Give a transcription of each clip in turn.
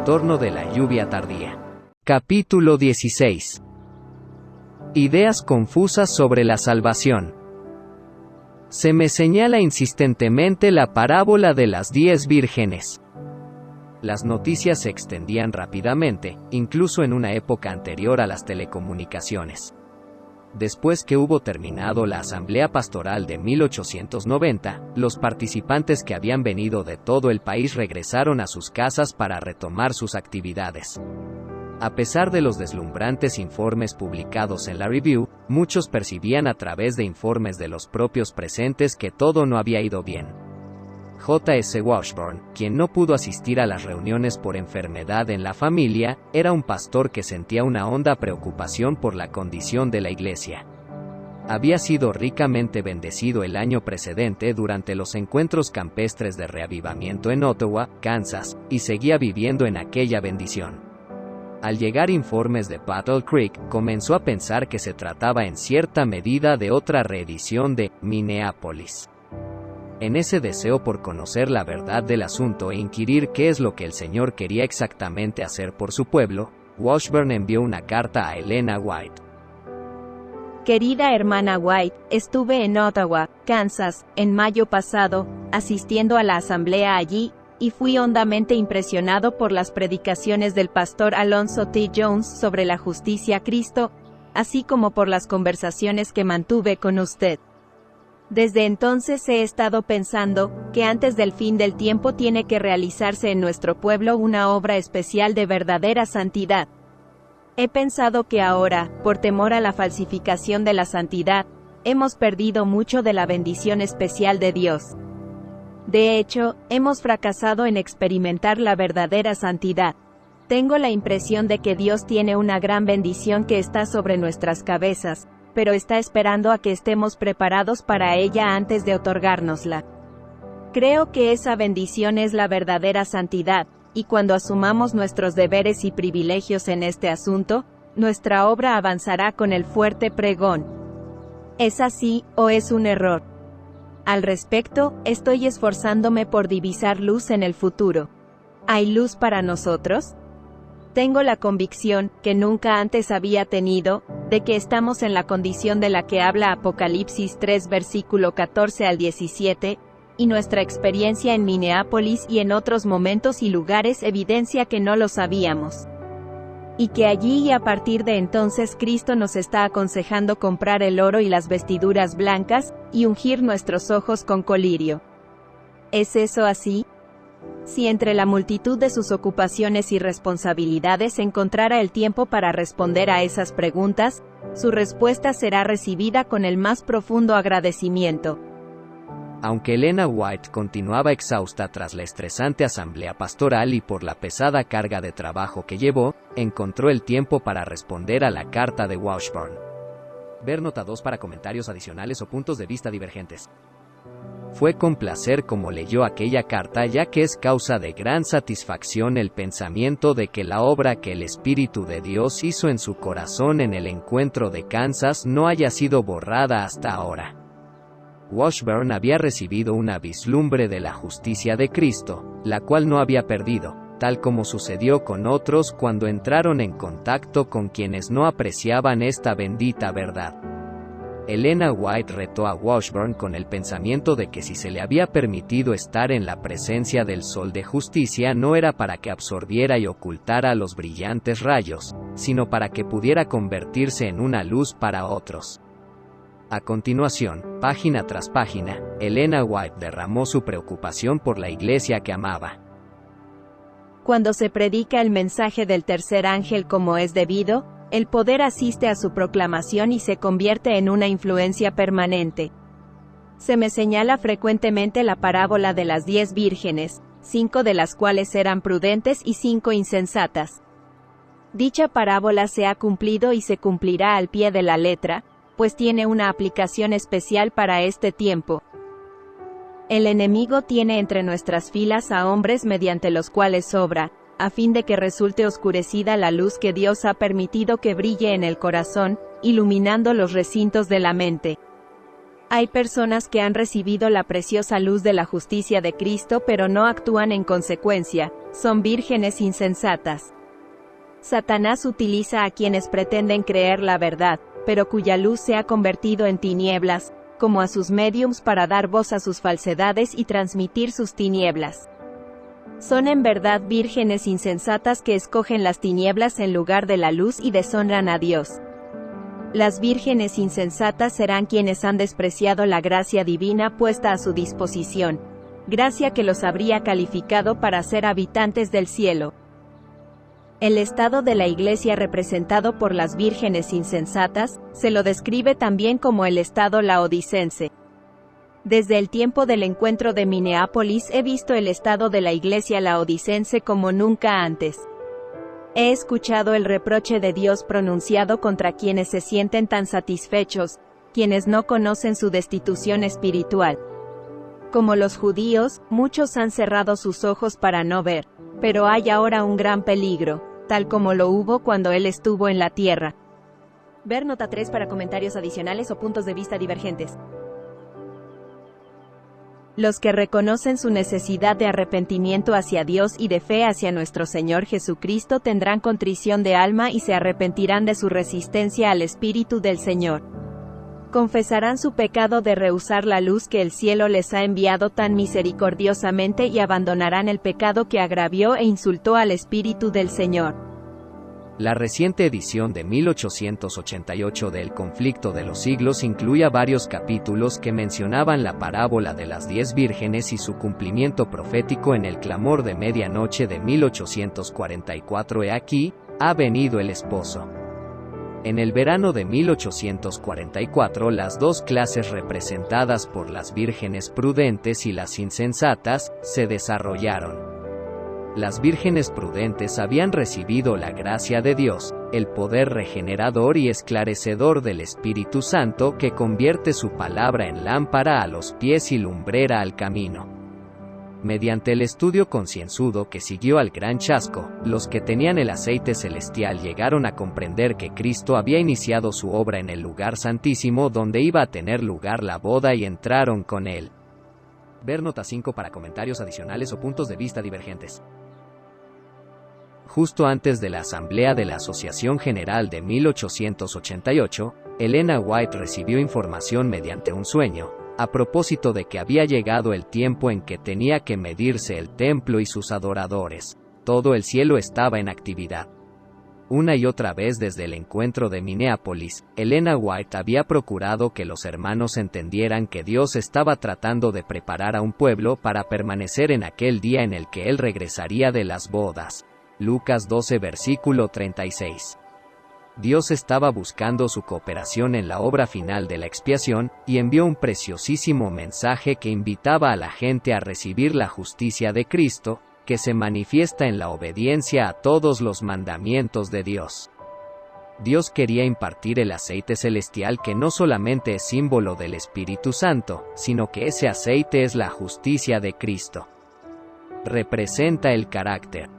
retorno de la lluvia tardía. Capítulo 16. Ideas confusas sobre la salvación. Se me señala insistentemente la parábola de las 10 vírgenes. Las noticias se extendían rápidamente, incluso en una época anterior a las telecomunicaciones. Después que hubo terminado la Asamblea Pastoral de 1890, los participantes que habían venido de todo el país regresaron a sus casas para retomar sus actividades. A pesar de los deslumbrantes informes publicados en la Review, muchos percibían a través de informes de los propios presentes que todo no había ido bien. J.S. Washburn, quien no pudo asistir a las reuniones por enfermedad en la familia, era un pastor que sentía una honda preocupación por la condición de la iglesia. Había sido ricamente bendecido el año precedente durante los encuentros campestres de reavivamiento en Ottawa, Kansas, y seguía viviendo en aquella bendición. Al llegar informes de Battle Creek, comenzó a pensar que se trataba en cierta medida de otra reedición de Minneapolis. En ese deseo por conocer la verdad del asunto e inquirir qué es lo que el Señor quería exactamente hacer por su pueblo, Washburn envió una carta a Elena White. Querida hermana White, estuve en Ottawa, Kansas, en mayo pasado, asistiendo a la asamblea allí, y fui hondamente impresionado por las predicaciones del pastor Alonzo T. Jones sobre la justicia a Cristo, así como por las conversaciones que mantuve con usted. Desde entonces he estado pensando que antes del fin del tiempo tiene que realizarse en nuestro pueblo una obra especial de verdadera santidad. He pensado que ahora, por temor a la falsificación de la santidad, hemos perdido mucho de la bendición especial de Dios. De hecho, hemos fracasado en experimentar la verdadera santidad. Tengo la impresión de que Dios tiene una gran bendición que está sobre nuestras cabezas, pero está esperando a que estemos preparados para ella antes de otorgárnosla. Creo que esa bendición es la verdadera santidad, y cuando asumamos nuestros deberes y privilegios en este asunto, nuestra obra avanzará con el fuerte pregón. ¿Es así, o es un error? Al respecto, estoy esforzándome por divisar luz en el futuro. ¿Hay luz para nosotros? Tengo la convicción, que nunca antes había tenido, de que estamos en la condición de la que habla Apocalipsis 3 versículo 14 al 17, y nuestra experiencia en Minneapolis y en otros momentos y lugares evidencia que no lo sabíamos. Y que allí y a partir de entonces Cristo nos está aconsejando comprar el oro y las vestiduras blancas, y ungir nuestros ojos con colirio. ¿Es eso así? Si entre la multitud de sus ocupaciones y responsabilidades encontrara el tiempo para responder a esas preguntas, su respuesta será recibida con el más profundo agradecimiento. Aunque Elena White continuaba exhausta tras la estresante asamblea pastoral y por la pesada carga de trabajo que llevó, encontró el tiempo para responder a la carta de Washburn. Ver nota 2 para comentarios adicionales o puntos de vista divergentes. Fue con placer como leyó aquella carta, ya que es causa de gran satisfacción el pensamiento de que la obra que el Espíritu de Dios hizo en su corazón en el encuentro de Kansas no haya sido borrada hasta ahora. Washburn había recibido una vislumbre de la justicia de Cristo, la cual no había perdido, tal como sucedió con otros cuando entraron en contacto con quienes no apreciaban esta bendita verdad. Elena White retó a Washburn con el pensamiento de que si se le había permitido estar en la presencia del sol de justicia no era para que absorbiera y ocultara los brillantes rayos, sino para que pudiera convertirse en una luz para otros. A continuación, página tras página, Elena White derramó su preocupación por la iglesia que amaba. Cuando se predica el mensaje del tercer ángel como es debido, el poder asiste a su proclamación y se convierte en una influencia permanente. Se me señala frecuentemente la parábola de las 10 vírgenes, 5 de las cuales eran prudentes y 5 insensatas. Dicha parábola se ha cumplido y se cumplirá al pie de la letra, pues tiene una aplicación especial para este tiempo. El enemigo tiene entre nuestras filas a hombres mediante los cuales obra, a fin de que resulte oscurecida la luz que Dios ha permitido que brille en el corazón, iluminando los recintos de la mente. Hay personas que han recibido la preciosa luz de la justicia de Cristo pero no actúan en consecuencia, son vírgenes insensatas. Satanás utiliza a quienes pretenden creer la verdad, pero cuya luz se ha convertido en tinieblas, como a sus médiums para dar voz a sus falsedades y transmitir sus tinieblas. Son en verdad vírgenes insensatas que escogen las tinieblas en lugar de la luz y deshonran a Dios. Las vírgenes insensatas serán quienes han despreciado la gracia divina puesta a su disposición, gracia que los habría calificado para ser habitantes del cielo. El estado de la Iglesia representado por las vírgenes insensatas, se lo describe también como el estado laodicense. Desde el tiempo del encuentro de Minneapolis he visto el estado de la Iglesia laodicense como nunca antes. He escuchado el reproche de Dios pronunciado contra quienes se sienten tan satisfechos, quienes no conocen su destitución espiritual. Como los judíos, muchos han cerrado sus ojos para no ver, pero hay ahora un gran peligro, tal como lo hubo cuando Él estuvo en la tierra. Ver nota 3 para comentarios adicionales o puntos de vista divergentes. Los que reconocen su necesidad de arrepentimiento hacia Dios y de fe hacia nuestro Señor Jesucristo tendrán contrición de alma y se arrepentirán de su resistencia al Espíritu del Señor. Confesarán su pecado de rehusar la luz que el cielo les ha enviado tan misericordiosamente y abandonarán el pecado que agravió e insultó al Espíritu del Señor. La reciente edición de 1888 de El conflicto de los siglos incluía varios capítulos que mencionaban la parábola de las 10 vírgenes y su cumplimiento profético en el clamor de medianoche de 1844. He aquí, ha venido el esposo. En el verano de 1844 las dos clases representadas por las vírgenes prudentes y las insensatas, se desarrollaron. Las vírgenes prudentes habían recibido la gracia de Dios, el poder regenerador y esclarecedor del Espíritu Santo que convierte su palabra en lámpara a los pies y lumbrera al camino. Mediante el estudio concienzudo que siguió al gran chasco, los que tenían el aceite celestial llegaron a comprender que Cristo había iniciado su obra en el lugar santísimo donde iba a tener lugar la boda y entraron con Él. Ver nota 5 para comentarios adicionales o puntos de vista divergentes. Justo antes de la asamblea de la Asociación General de 1888, Elena White recibió información mediante un sueño, a propósito de que había llegado el tiempo en que tenía que medirse el templo y sus adoradores. Todo el cielo estaba en actividad. Una y otra vez desde el encuentro de Minneapolis, Elena White había procurado que los hermanos entendieran que Dios estaba tratando de preparar a un pueblo para permanecer en aquel día en el que Él regresaría de las bodas. Lucas 12 versículo 36. Dios estaba buscando su cooperación en la obra final de la expiación, y envió un preciosísimo mensaje que invitaba a la gente a recibir la justicia de Cristo, que se manifiesta en la obediencia a todos los mandamientos de Dios. Dios quería impartir el aceite celestial que no solamente es símbolo del Espíritu Santo, sino que ese aceite es la justicia de Cristo. Representa el carácter.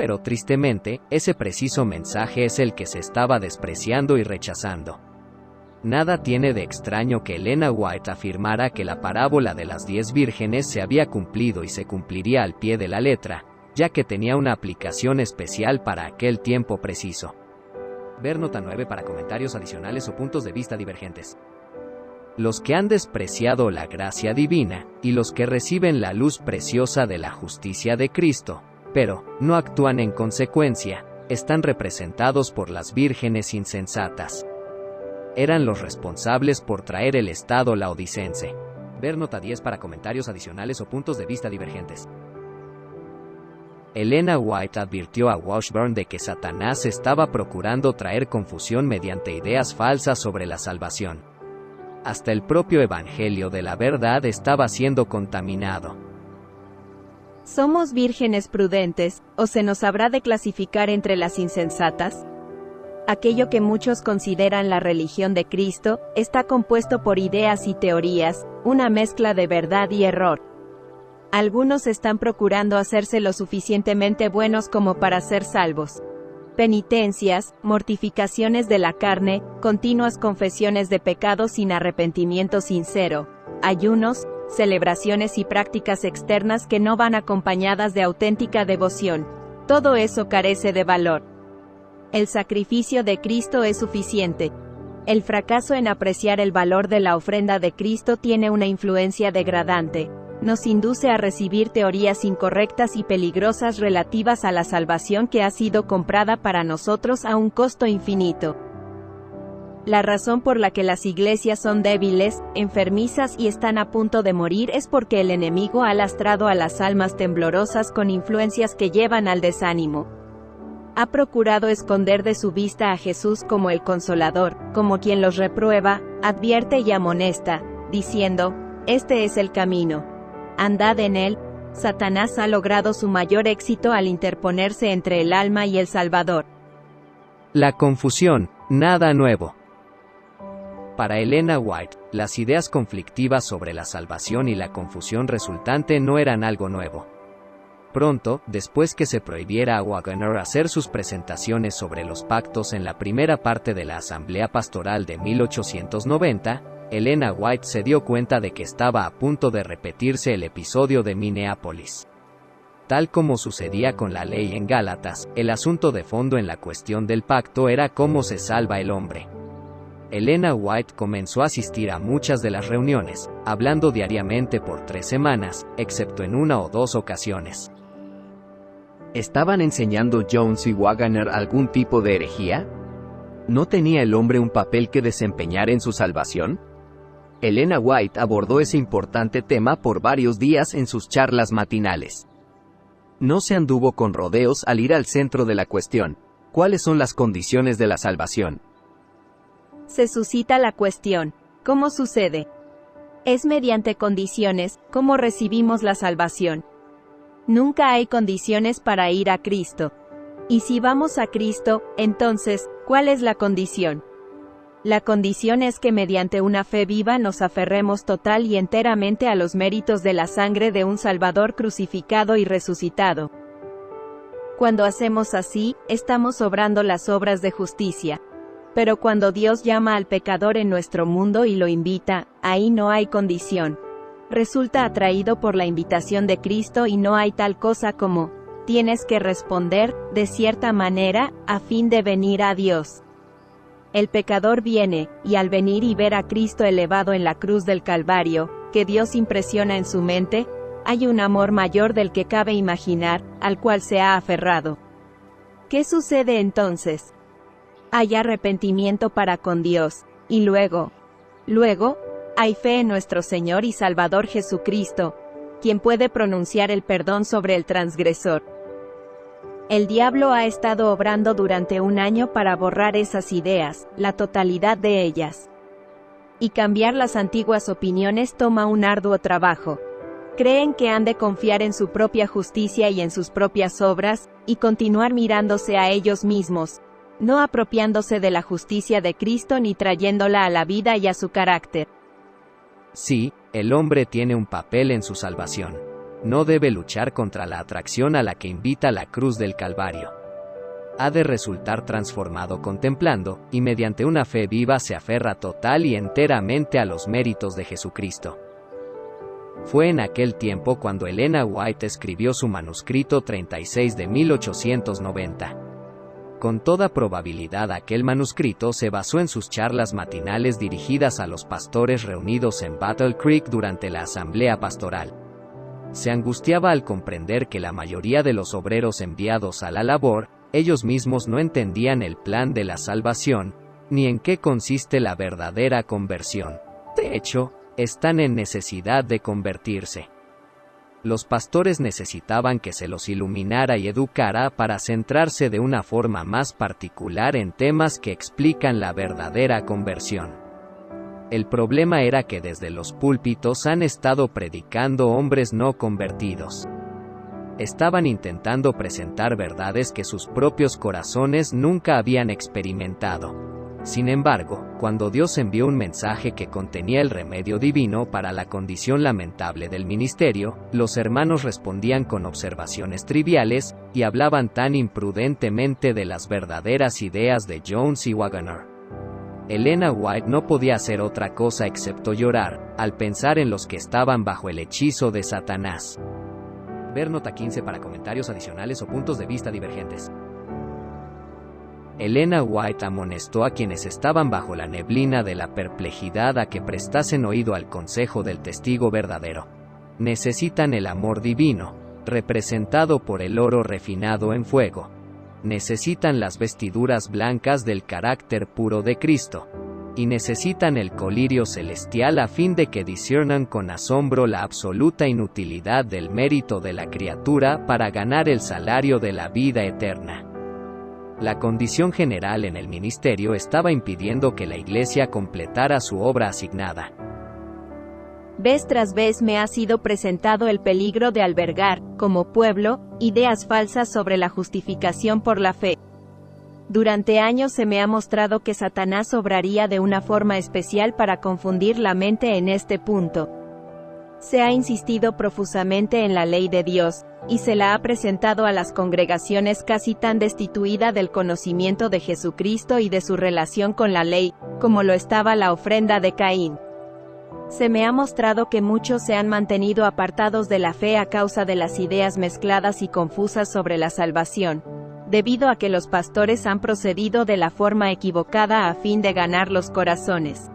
Pero tristemente, ese preciso mensaje es el que se estaba despreciando y rechazando. Nada tiene de extraño que Elena White afirmara que la parábola de las 10 vírgenes se había cumplido y se cumpliría al pie de la letra, ya que tenía una aplicación especial para aquel tiempo preciso. Ver nota 9 para comentarios adicionales o puntos de vista divergentes. Los que han despreciado la gracia divina, y los que reciben la luz preciosa de la justicia de Cristo, pero no actúan en consecuencia, están representados por las vírgenes insensatas. Eran los responsables por traer el estado laodicense. Ver nota 10 para comentarios adicionales o puntos de vista divergentes. Elena White advirtió a Washburn de que Satanás estaba procurando traer confusión mediante ideas falsas sobre la salvación. Hasta el propio Evangelio de la verdad estaba siendo contaminado. ¿Somos vírgenes prudentes, o se nos habrá de clasificar entre las insensatas? Aquello que muchos consideran la religión de Cristo, está compuesto por ideas y teorías, una mezcla de verdad y error. Algunos están procurando hacerse lo suficientemente buenos como para ser salvos. penitencias, mortificaciones de la carne, continuas confesiones de pecados sin arrepentimiento sincero, ayunos, celebraciones y prácticas externas que no van acompañadas de auténtica devoción. Todo eso carece de valor. El sacrificio de Cristo es suficiente. El fracaso en apreciar el valor de la ofrenda de Cristo tiene una influencia degradante. Nos induce a recibir teorías incorrectas y peligrosas relativas a la salvación que ha sido comprada para nosotros a un costo infinito. La razón por la que las iglesias son débiles, enfermizas y están a punto de morir es porque el enemigo ha lastrado a las almas temblorosas con influencias que llevan al desánimo. Ha procurado esconder de su vista a Jesús como el Consolador, como quien los reprueba, advierte y amonesta, diciendo: "Este es el camino. Andad en él". Satanás ha logrado su mayor éxito al interponerse entre el alma y el Salvador. La confusión, nada nuevo. Para Elena White, las ideas conflictivas sobre la salvación y la confusión resultante no eran algo nuevo. Pronto, después que se prohibiera a Waggoner hacer sus presentaciones sobre los pactos en la primera parte de la Asamblea Pastoral de 1890, Elena White se dio cuenta de que estaba a punto de repetirse el episodio de Minneapolis. Tal como sucedía con la ley en Gálatas, el asunto de fondo en la cuestión del pacto era cómo se salva el hombre. Elena White comenzó a asistir a muchas de las reuniones, hablando diariamente por 3 semanas, excepto en 1 o 2 ocasiones. ¿Estaban enseñando Jones y Waggoner algún tipo de herejía? ¿No tenía el hombre un papel que desempeñar en su salvación? Elena White abordó ese importante tema por varios días en sus charlas matinales. No se anduvo con rodeos al ir al centro de la cuestión: ¿cuáles son las condiciones de la salvación? Se suscita la cuestión: ¿cómo sucede? Es mediante condiciones, ¿cómo recibimos la salvación? Nunca hay condiciones para ir a Cristo. Y si vamos a Cristo, entonces, ¿cuál es la condición? La condición es que mediante una fe viva nos aferremos total y enteramente a los méritos de la sangre de un Salvador crucificado y resucitado. Cuando hacemos así, estamos obrando las obras de justicia. Pero cuando Dios llama al pecador en nuestro mundo y lo invita, ahí no hay condición. Resulta atraído por la invitación de Cristo y no hay tal cosa como: tienes que responder, de cierta manera, a fin de venir a Dios. El pecador viene, y al venir y ver a Cristo elevado en la cruz del Calvario, que Dios impresiona en su mente, hay un amor mayor del que cabe imaginar, al cual se ha aferrado. ¿Qué sucede entonces? Hay arrepentimiento para con Dios, y luego, hay fe en nuestro Señor y Salvador Jesucristo, quien puede pronunciar el perdón sobre el transgresor. El diablo ha estado obrando durante 1 año para borrar esas ideas, la totalidad de ellas. Y cambiar las antiguas opiniones toma un arduo trabajo. Creen que han de confiar en su propia justicia y en sus propias obras, y continuar mirándose a ellos mismos, no apropiándose de la justicia de Cristo ni trayéndola a la vida y a su carácter. Sí, el hombre tiene un papel en su salvación. No debe luchar contra la atracción a la que invita la cruz del Calvario. Ha de resultar transformado contemplando, y mediante una fe viva se aferra total y enteramente a los méritos de Jesucristo. Fue en aquel tiempo cuando Elena White escribió su manuscrito 36 de 1890. Con toda probabilidad aquel manuscrito se basó en sus charlas matinales dirigidas a los pastores reunidos en Battle Creek durante la asamblea pastoral. Se angustiaba al comprender que la mayoría de los obreros enviados a la labor, ellos mismos no entendían el plan de la salvación, ni en qué consiste la verdadera conversión. De hecho, están en necesidad de convertirse. Los pastores necesitaban que se los iluminara y educara para centrarse de una forma más particular en temas que explican la verdadera conversión. El problema era que desde los púlpitos han estado predicando hombres no convertidos. Estaban intentando presentar verdades que sus propios corazones nunca habían experimentado. Sin embargo, cuando Dios envió un mensaje que contenía el remedio divino para la condición lamentable del ministerio, los hermanos respondían con observaciones triviales, y hablaban tan imprudentemente de las verdaderas ideas de Jones y Waggoner. Elena White no podía hacer otra cosa excepto llorar, al pensar en los que estaban bajo el hechizo de Satanás. Ver nota 15 para comentarios adicionales o puntos de vista divergentes. Elena White amonestó a quienes estaban bajo la neblina de la perplejidad a que prestasen oído al consejo del testigo verdadero. Necesitan el amor divino, representado por el oro refinado en fuego. Necesitan las vestiduras blancas del carácter puro de Cristo. Y necesitan el colirio celestial a fin de que disciernan con asombro la absoluta inutilidad del mérito de la criatura para ganar el salario de la vida eterna. La condición general en el ministerio estaba impidiendo que la Iglesia completara su obra asignada. Vez tras vez me ha sido presentado el peligro de albergar, como pueblo, ideas falsas sobre la justificación por la fe. Durante años se me ha mostrado que Satanás obraría de una forma especial para confundir la mente en este punto. Se ha insistido profusamente en la ley de Dios, y se la ha presentado a las congregaciones casi tan destituida del conocimiento de Jesucristo y de su relación con la ley, como lo estaba la ofrenda de Caín. Se me ha mostrado que muchos se han mantenido apartados de la fe a causa de las ideas mezcladas y confusas sobre la salvación, debido a que los pastores han procedido de la forma equivocada a fin de ganar los corazones.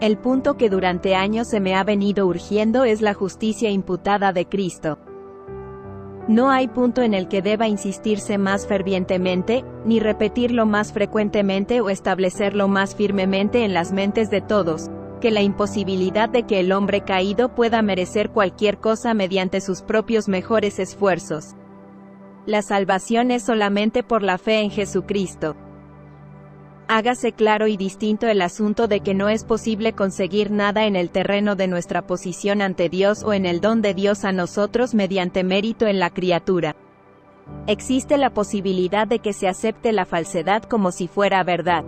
El punto que durante años se me ha venido urgiendo es la justicia imputada de Cristo. No hay punto en el que deba insistirse más fervientemente, ni repetirlo más frecuentemente o establecerlo más firmemente en las mentes de todos, que la imposibilidad de que el hombre caído pueda merecer cualquier cosa mediante sus propios mejores esfuerzos. La salvación es solamente por la fe en Jesucristo. Hágase claro y distinto el asunto de que no es posible conseguir nada en el terreno de nuestra posición ante Dios o en el don de Dios a nosotros mediante mérito en la criatura. Existe la posibilidad de que se acepte la falsedad como si fuera verdad.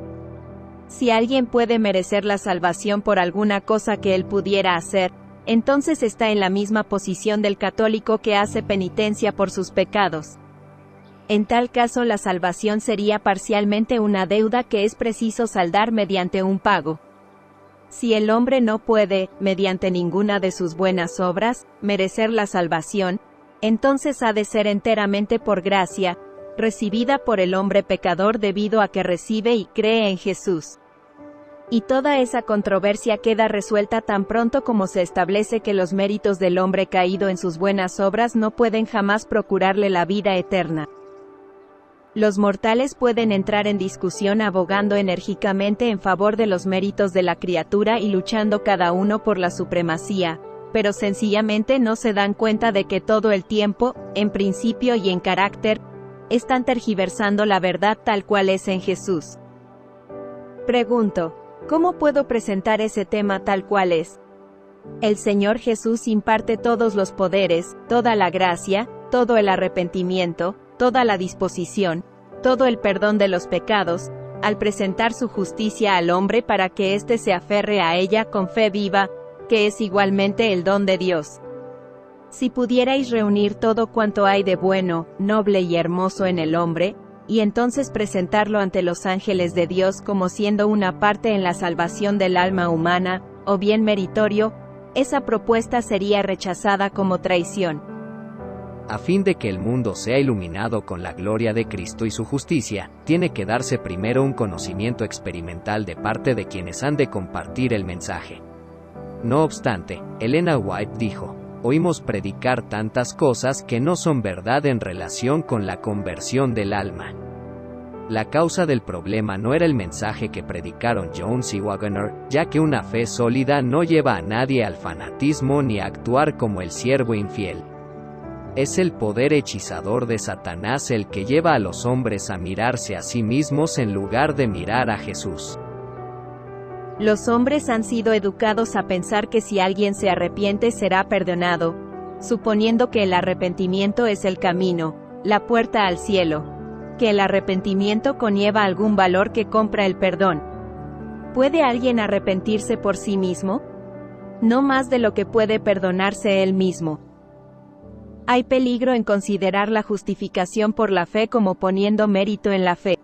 Si alguien puede merecer la salvación por alguna cosa que él pudiera hacer, entonces está en la misma posición del católico que hace penitencia por sus pecados. En tal caso la salvación sería parcialmente una deuda que es preciso saldar mediante un pago. Si el hombre no puede, mediante ninguna de sus buenas obras, merecer la salvación, entonces ha de ser enteramente por gracia, recibida por el hombre pecador debido a que recibe y cree en Jesús. Y toda esa controversia queda resuelta tan pronto como se establece que los méritos del hombre caído en sus buenas obras no pueden jamás procurarle la vida eterna. Los mortales pueden entrar en discusión abogando enérgicamente en favor de los méritos de la criatura y luchando cada uno por la supremacía, pero sencillamente no se dan cuenta de que todo el tiempo, en principio y en carácter, están tergiversando la verdad tal cual es en Jesús. Pregunto, ¿cómo puedo presentar ese tema tal cual es? El Señor Jesús imparte todos los poderes, toda la gracia, todo el arrepentimiento, toda la disposición, todo el perdón de los pecados, al presentar su justicia al hombre para que éste se aferre a ella con fe viva, que es igualmente el don de Dios. Si pudierais reunir todo cuanto hay de bueno, noble y hermoso en el hombre, y entonces presentarlo ante los ángeles de Dios como siendo una parte en la salvación del alma humana, o bien meritorio, esa propuesta sería rechazada como traición. A fin de que el mundo sea iluminado con la gloria de Cristo y su justicia, tiene que darse primero un conocimiento experimental de parte de quienes han de compartir el mensaje. No obstante, Elena White dijo, oímos predicar tantas cosas que no son verdad en relación con la conversión del alma. La causa del problema no era el mensaje que predicaron Jones y Waggoner, ya que una fe sólida no lleva a nadie al fanatismo ni a actuar como el siervo infiel. Es el poder hechizador de Satanás el que lleva a los hombres a mirarse a sí mismos en lugar de mirar a Jesús. Los hombres han sido educados a pensar que si alguien se arrepiente será perdonado, suponiendo que el arrepentimiento es el camino, la puerta al cielo, que el arrepentimiento conlleva algún valor que compra el perdón. ¿Puede alguien arrepentirse por sí mismo? No más de lo que puede perdonarse él mismo. Hay peligro en considerar la justificación por la fe como poniendo mérito en la fe.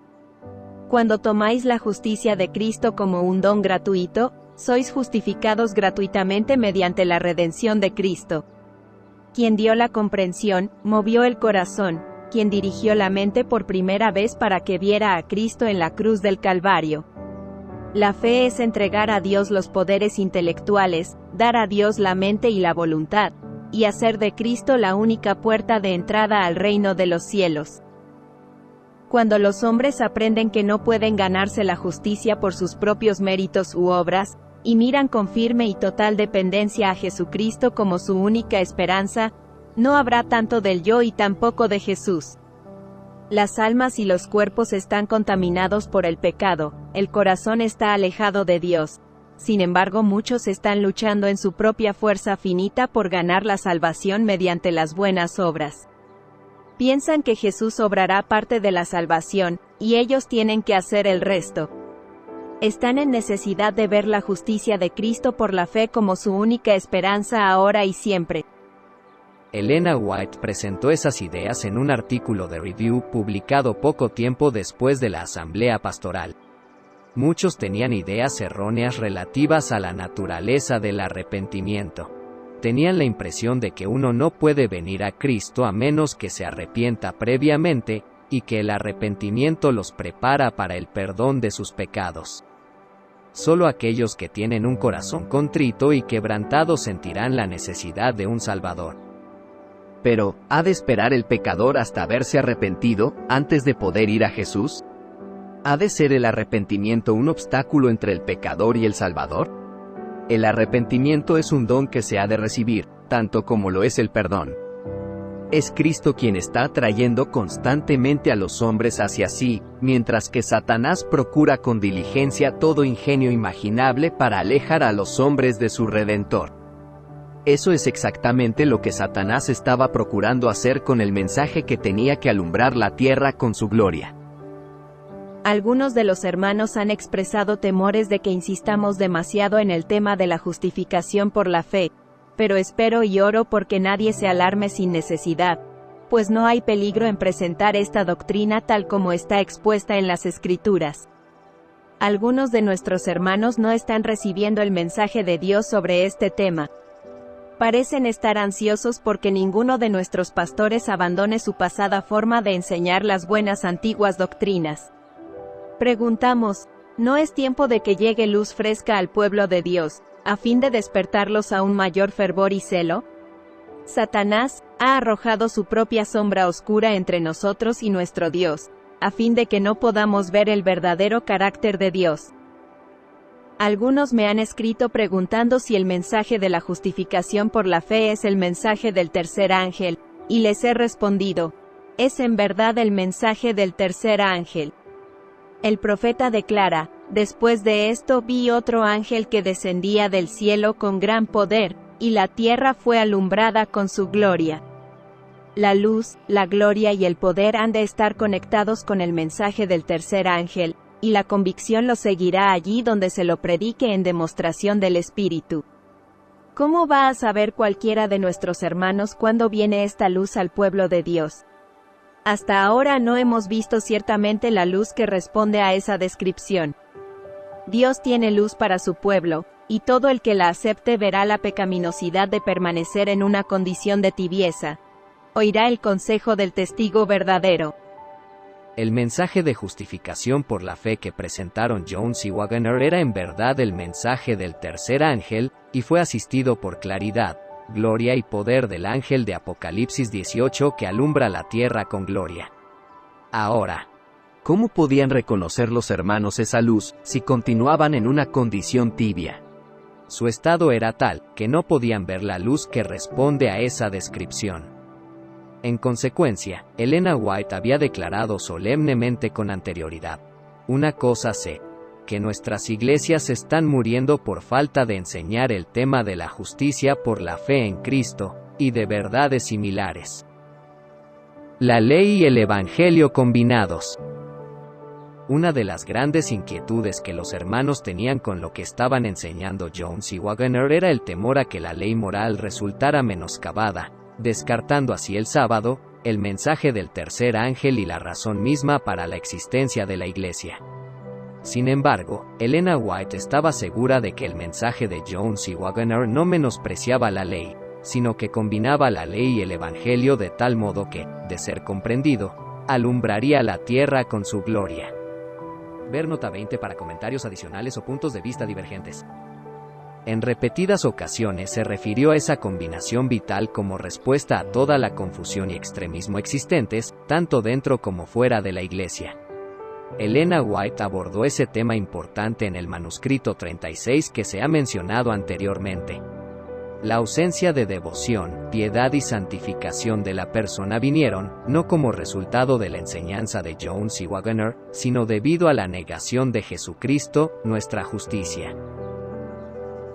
Cuando tomáis la justicia de Cristo como un don gratuito, sois justificados gratuitamente mediante la redención de Cristo. Quien dio la comprensión, movió el corazón, quien dirigió la mente por primera vez para que viera a Cristo en la cruz del Calvario. La fe es entregar a Dios los poderes intelectuales, dar a Dios la mente y la voluntad, y hacer de Cristo la única puerta de entrada al reino de los cielos. Cuando los hombres aprenden que no pueden ganarse la justicia por sus propios méritos u obras, y miran con firme y total dependencia a Jesucristo como su única esperanza, no habrá tanto del yo y tampoco de Jesús. Las almas y los cuerpos están contaminados por el pecado, el corazón está alejado de Dios. Sin embargo, muchos están luchando en su propia fuerza finita por ganar la salvación mediante las buenas obras. Piensan que Jesús obrará parte de la salvación, y ellos tienen que hacer el resto. Están en necesidad de ver la justicia de Cristo por la fe como su única esperanza ahora y siempre. Elena White presentó esas ideas en un artículo de Review publicado poco tiempo después de la asamblea pastoral. Muchos tenían ideas erróneas relativas a la naturaleza del arrepentimiento. Tenían la impresión de que uno no puede venir a Cristo a menos que se arrepienta previamente, y que el arrepentimiento los prepara para el perdón de sus pecados. Solo aquellos que tienen un corazón contrito y quebrantado sentirán la necesidad de un Salvador. Pero, ¿ha de esperar el pecador hasta haberse arrepentido, antes de poder ir a Jesús? ¿Ha de ser el arrepentimiento un obstáculo entre el pecador y el Salvador? El arrepentimiento es un don que se ha de recibir, tanto como lo es el perdón. Es Cristo quien está atrayendo constantemente a los hombres hacia sí, mientras que Satanás procura con diligencia todo ingenio imaginable para alejar a los hombres de su Redentor. Eso es exactamente lo que Satanás estaba procurando hacer con el mensaje que tenía que alumbrar la tierra con su gloria. Algunos de los hermanos han expresado temores de que insistamos demasiado en el tema de la justificación por la fe, pero espero y oro porque nadie se alarme sin necesidad, pues no hay peligro en presentar esta doctrina tal como está expuesta en las Escrituras. Algunos de nuestros hermanos no están recibiendo el mensaje de Dios sobre este tema. Parecen estar ansiosos porque ninguno de nuestros pastores abandone su pasada forma de enseñar las buenas antiguas doctrinas. Preguntamos, ¿no es tiempo de que llegue luz fresca al pueblo de Dios, a fin de despertarlos a un mayor fervor y celo? Satanás ha arrojado su propia sombra oscura entre nosotros y nuestro Dios, a fin de que no podamos ver el verdadero carácter de Dios. Algunos me han escrito preguntando si el mensaje de la justificación por la fe es el mensaje del tercer ángel, y les he respondido, es en verdad el mensaje del tercer ángel. El profeta declara, después de esto vi otro ángel que descendía del cielo con gran poder, y la tierra fue alumbrada con su gloria. La luz, la gloria y el poder han de estar conectados con el mensaje del tercer ángel, y la convicción lo seguirá allí donde se lo predique en demostración del Espíritu. ¿Cómo va a saber cualquiera de nuestros hermanos cuándo viene esta luz al pueblo de Dios? Hasta ahora no hemos visto ciertamente la luz que responde a esa descripción. Dios tiene luz para su pueblo, y todo el que la acepte verá la pecaminosidad de permanecer en una condición de tibieza. Oirá el consejo del testigo verdadero. El mensaje de justificación por la fe que presentaron Jones y Waggoner era en verdad el mensaje del tercer ángel, y fue asistido por claridad, gloria y poder del ángel de Apocalipsis 18 que alumbra la tierra con gloria. Ahora, ¿cómo podían reconocer los hermanos esa luz, si continuaban en una condición tibia? Su estado era tal, que no podían ver la luz que responde a esa descripción. En consecuencia, Elena White había declarado solemnemente con anterioridad, una cosa sé, que nuestras iglesias están muriendo por falta de enseñar el tema de la justicia por la fe en Cristo, y de verdades similares. La ley y el evangelio combinados. Una de las grandes inquietudes que los hermanos tenían con lo que estaban enseñando Jones y Waggoner era el temor a que la ley moral resultara menoscabada, descartando así el sábado, el mensaje del tercer ángel y la razón misma para la existencia de la Iglesia. Sin embargo, Elena White estaba segura de que el mensaje de Jones y Waggoner no menospreciaba la ley, sino que combinaba la ley y el Evangelio de tal modo que, de ser comprendido, alumbraría la tierra con su gloria. Ver nota 20 para comentarios adicionales o puntos de vista divergentes. En repetidas ocasiones se refirió a esa combinación vital como respuesta a toda la confusión y extremismo existentes, tanto dentro como fuera de la Iglesia. Elena White abordó ese tema importante en el manuscrito 36 que se ha mencionado anteriormente. La ausencia de devoción, piedad y santificación de la persona vinieron, no como resultado de la enseñanza de Jones y Waggoner, sino debido a la negación de Jesucristo, nuestra justicia.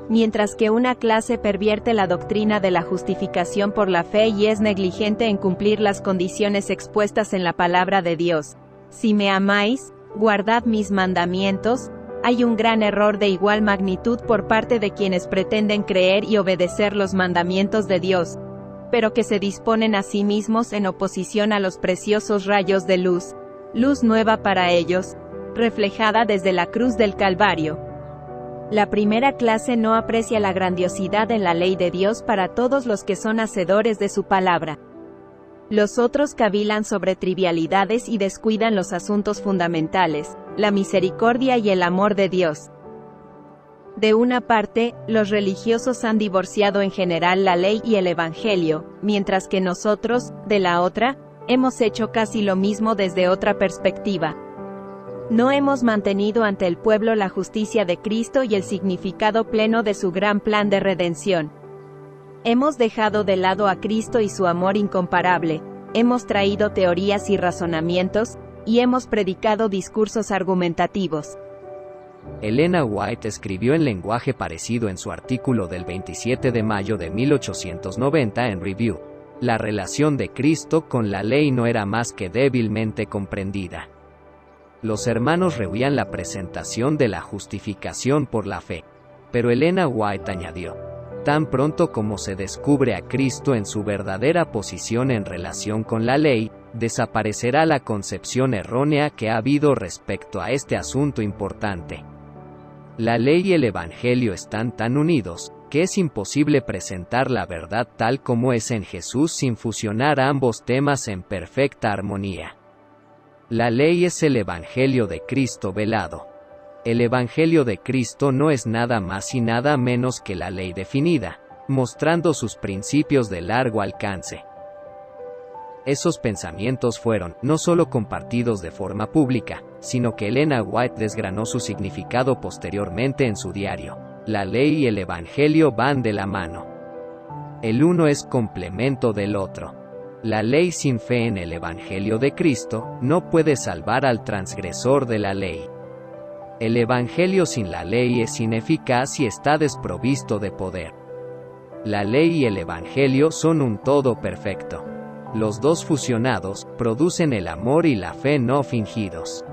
Mientras que una clase pervierte la doctrina de la justificación por la fe y es negligente en cumplir las condiciones expuestas en la palabra de Dios. Si me amáis, guardad mis mandamientos. Hay un gran error de igual magnitud por parte de quienes pretenden creer y obedecer los mandamientos de Dios, pero que se disponen a sí mismos en oposición a los preciosos rayos de luz nueva para ellos, reflejada desde la cruz del Calvario. La primera clase no aprecia la grandiosidad en la ley de Dios para todos los que son hacedores de su palabra. Los otros cavilan sobre trivialidades y descuidan los asuntos fundamentales, la misericordia y el amor de Dios. De una parte, los religiosos han divorciado en general la ley y el Evangelio, mientras que nosotros, de la otra, hemos hecho casi lo mismo desde otra perspectiva. No hemos mantenido ante el pueblo la justicia de Cristo y el significado pleno de su gran plan de redención. Hemos dejado de lado a Cristo y su amor incomparable, hemos traído teorías y razonamientos, y hemos predicado discursos argumentativos. Elena White escribió en lenguaje parecido en su artículo del 27 de mayo de 1890 en Review. La relación de Cristo con la ley no era más que débilmente comprendida. Los hermanos rehuían la presentación de la justificación por la fe. Pero Elena White añadió: tan pronto como se descubre a Cristo en su verdadera posición en relación con la ley, desaparecerá la concepción errónea que ha habido respecto a este asunto importante. La ley y el Evangelio están tan unidos, que es imposible presentar la verdad tal como es en Jesús sin fusionar ambos temas en perfecta armonía. La ley es el Evangelio de Cristo velado. El Evangelio de Cristo no es nada más y nada menos que la ley definida, mostrando sus principios de largo alcance. Esos pensamientos fueron no solo compartidos de forma pública, sino que Elena White desgranó su significado posteriormente en su diario. La ley y el Evangelio van de la mano. El uno es complemento del otro. La ley sin fe en el Evangelio de Cristo no puede salvar al transgresor de la ley. El Evangelio sin la ley es ineficaz y está desprovisto de poder. La ley y el Evangelio son un todo perfecto. Los dos fusionados producen el amor y la fe no fingidos.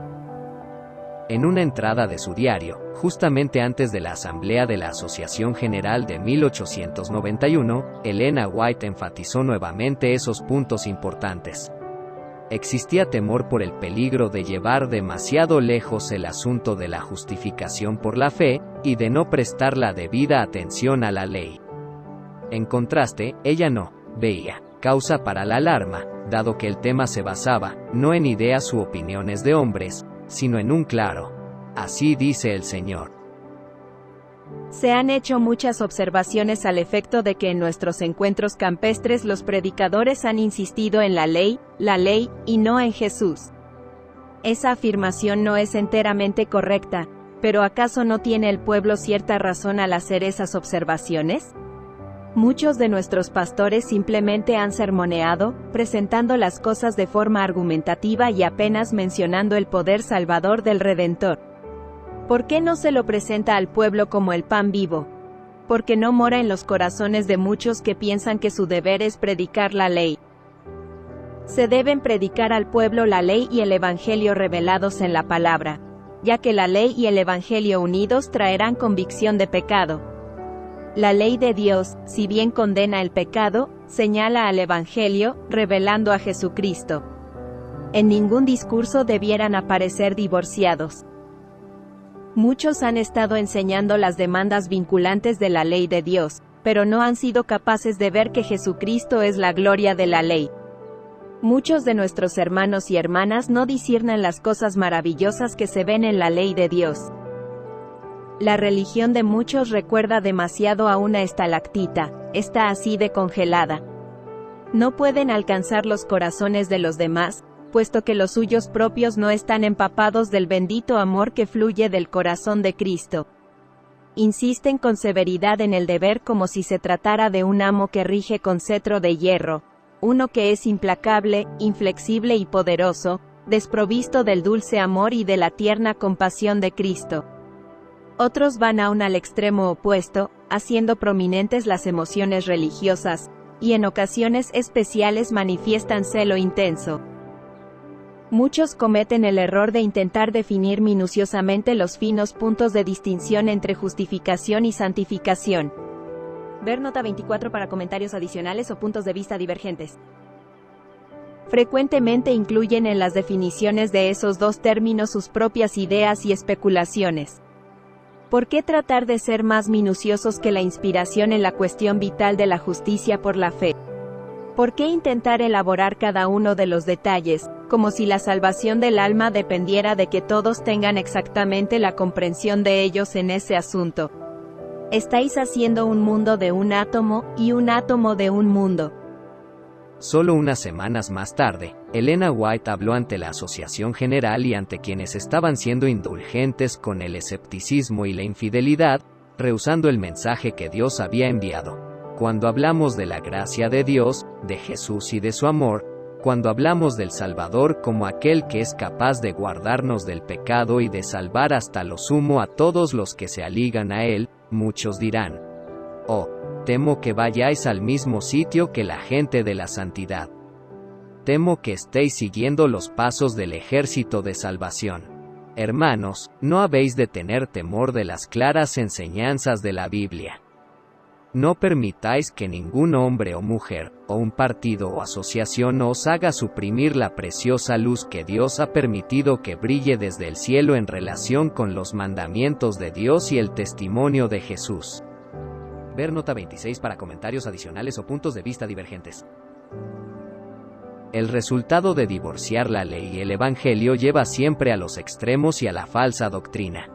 En una entrada de su diario, justamente antes de la Asamblea de la Asociación General de 1891, Elena White enfatizó nuevamente esos puntos importantes. Existía temor por el peligro de llevar demasiado lejos el asunto de la justificación por la fe, y de no prestar la debida atención a la ley. En contraste, ella no veía causa para la alarma, dado que el tema se basaba, no en ideas u opiniones de hombres, sino en un claro: así dice el Señor. Se han hecho muchas observaciones al efecto de que en nuestros encuentros campestres los predicadores han insistido en la ley, y no en Jesús. Esa afirmación no es enteramente correcta, pero ¿acaso no tiene el pueblo cierta razón al hacer esas observaciones? Muchos de nuestros pastores simplemente han sermoneado, presentando las cosas de forma argumentativa y apenas mencionando el poder salvador del Redentor. ¿Por qué no se lo presenta al pueblo como el pan vivo? Porque no mora en los corazones de muchos que piensan que su deber es predicar la ley. Se deben predicar al pueblo la ley y el Evangelio revelados en la palabra, ya que la ley y el Evangelio unidos traerán convicción de pecado. La ley de Dios, si bien condena el pecado, señala al Evangelio, revelando a Jesucristo. En ningún discurso debieran aparecer divorciados. Muchos han estado enseñando las demandas vinculantes de la ley de Dios, pero no han sido capaces de ver que Jesucristo es la gloria de la ley. Muchos de nuestros hermanos y hermanas no disciernen las cosas maravillosas que se ven en la ley de Dios. La religión de muchos recuerda demasiado a una estalactita, está así de congelada. No pueden alcanzar los corazones de los demás, puesto que los suyos propios no están empapados del bendito amor que fluye del corazón de Cristo. Insisten con severidad en el deber como si se tratara de un amo que rige con cetro de hierro, uno que es implacable, inflexible y poderoso, desprovisto del dulce amor y de la tierna compasión de Cristo. Otros van aún al extremo opuesto, haciendo prominentes las emociones religiosas, y en ocasiones especiales manifiestan celo intenso. Muchos cometen el error de intentar definir minuciosamente los finos puntos de distinción entre justificación y santificación. Ver nota 24 para comentarios adicionales o puntos de vista divergentes. Frecuentemente incluyen en las definiciones de esos dos términos sus propias ideas y especulaciones. ¿Por qué tratar de ser más minuciosos que la inspiración en la cuestión vital de la justicia por la fe? ¿Por qué intentar elaborar cada uno de los detalles, como si la salvación del alma dependiera de que todos tengan exactamente la comprensión de ellos en ese asunto? Estáis haciendo un mundo de un átomo, y un átomo de un mundo. Solo unas semanas más tarde, Elena White habló ante la Asociación General y ante quienes estaban siendo indulgentes con el escepticismo y la infidelidad, rehusando el mensaje que Dios había enviado. Cuando hablamos de la gracia de Dios, de Jesús y de su amor, cuando hablamos del Salvador como aquel que es capaz de guardarnos del pecado y de salvar hasta lo sumo a todos los que se aligan a Él, muchos dirán: «Oh, temo que vayáis al mismo sitio que la gente de la santidad. Temo que estéis siguiendo los pasos del ejército de salvación». Hermanos, no habéis de tener temor de las claras enseñanzas de la Biblia. No permitáis que ningún hombre o mujer, o un partido o asociación os haga suprimir la preciosa luz que Dios ha permitido que brille desde el cielo en relación con los mandamientos de Dios y el testimonio de Jesús. Ver nota 26 para comentarios adicionales o puntos de vista divergentes. El resultado de divorciar la ley y el Evangelio lleva siempre a los extremos y a la falsa doctrina.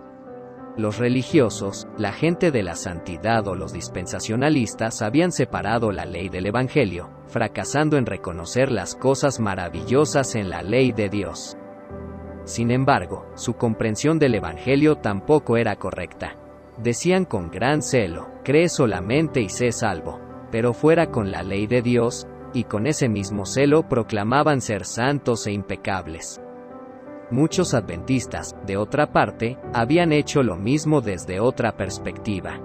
Los religiosos, la gente de la santidad o los dispensacionalistas habían separado la ley del Evangelio, fracasando en reconocer las cosas maravillosas en la ley de Dios. Sin embargo, su comprensión del Evangelio tampoco era correcta. Decían con gran celo: «Cree solamente y sé salvo», pero fuera con la ley de Dios, y con ese mismo celo proclamaban ser santos e impecables. Muchos adventistas, de otra parte, habían hecho lo mismo desde otra perspectiva.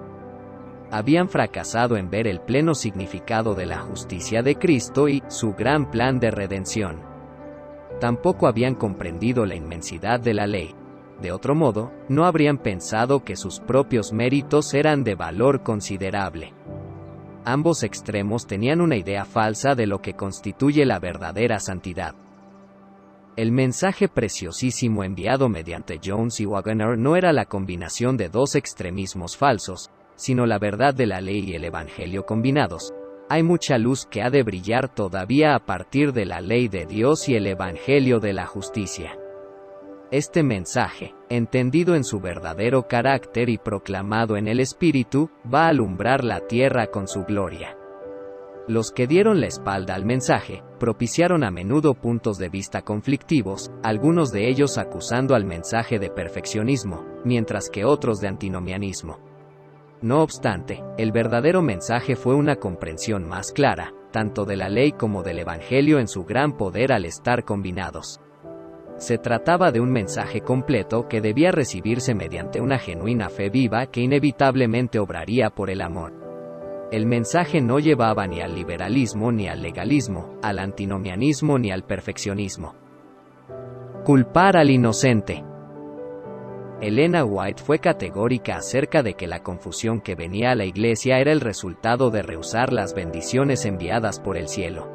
Habían fracasado en ver el pleno significado de la justicia de Cristo y su gran plan de redención. Tampoco habían comprendido la inmensidad de la ley. De otro modo, no habrían pensado que sus propios méritos eran de valor considerable. Ambos extremos tenían una idea falsa de lo que constituye la verdadera santidad. El mensaje preciosísimo enviado mediante Jones y Waggoner no era la combinación de dos extremismos falsos, sino la verdad de la ley y el Evangelio combinados. Hay mucha luz que ha de brillar todavía a partir de la ley de Dios y el Evangelio de la justicia. Este mensaje, entendido en su verdadero carácter y proclamado en el Espíritu, va a alumbrar la tierra con su gloria. Los que dieron la espalda al mensaje, propiciaron a menudo puntos de vista conflictivos, algunos de ellos acusando al mensaje de perfeccionismo, mientras que otros de antinomianismo. No obstante, el verdadero mensaje fue una comprensión más clara, tanto de la ley como del Evangelio en su gran poder al estar combinados. Se trataba de un mensaje completo que debía recibirse mediante una genuina fe viva que inevitablemente obraría por el amor. El mensaje no llevaba ni al liberalismo ni al legalismo, al antinomianismo ni al perfeccionismo. Culpar al inocente. Elena White fue categórica acerca de que la confusión que venía a la iglesia era el resultado de rehusar las bendiciones enviadas por el cielo.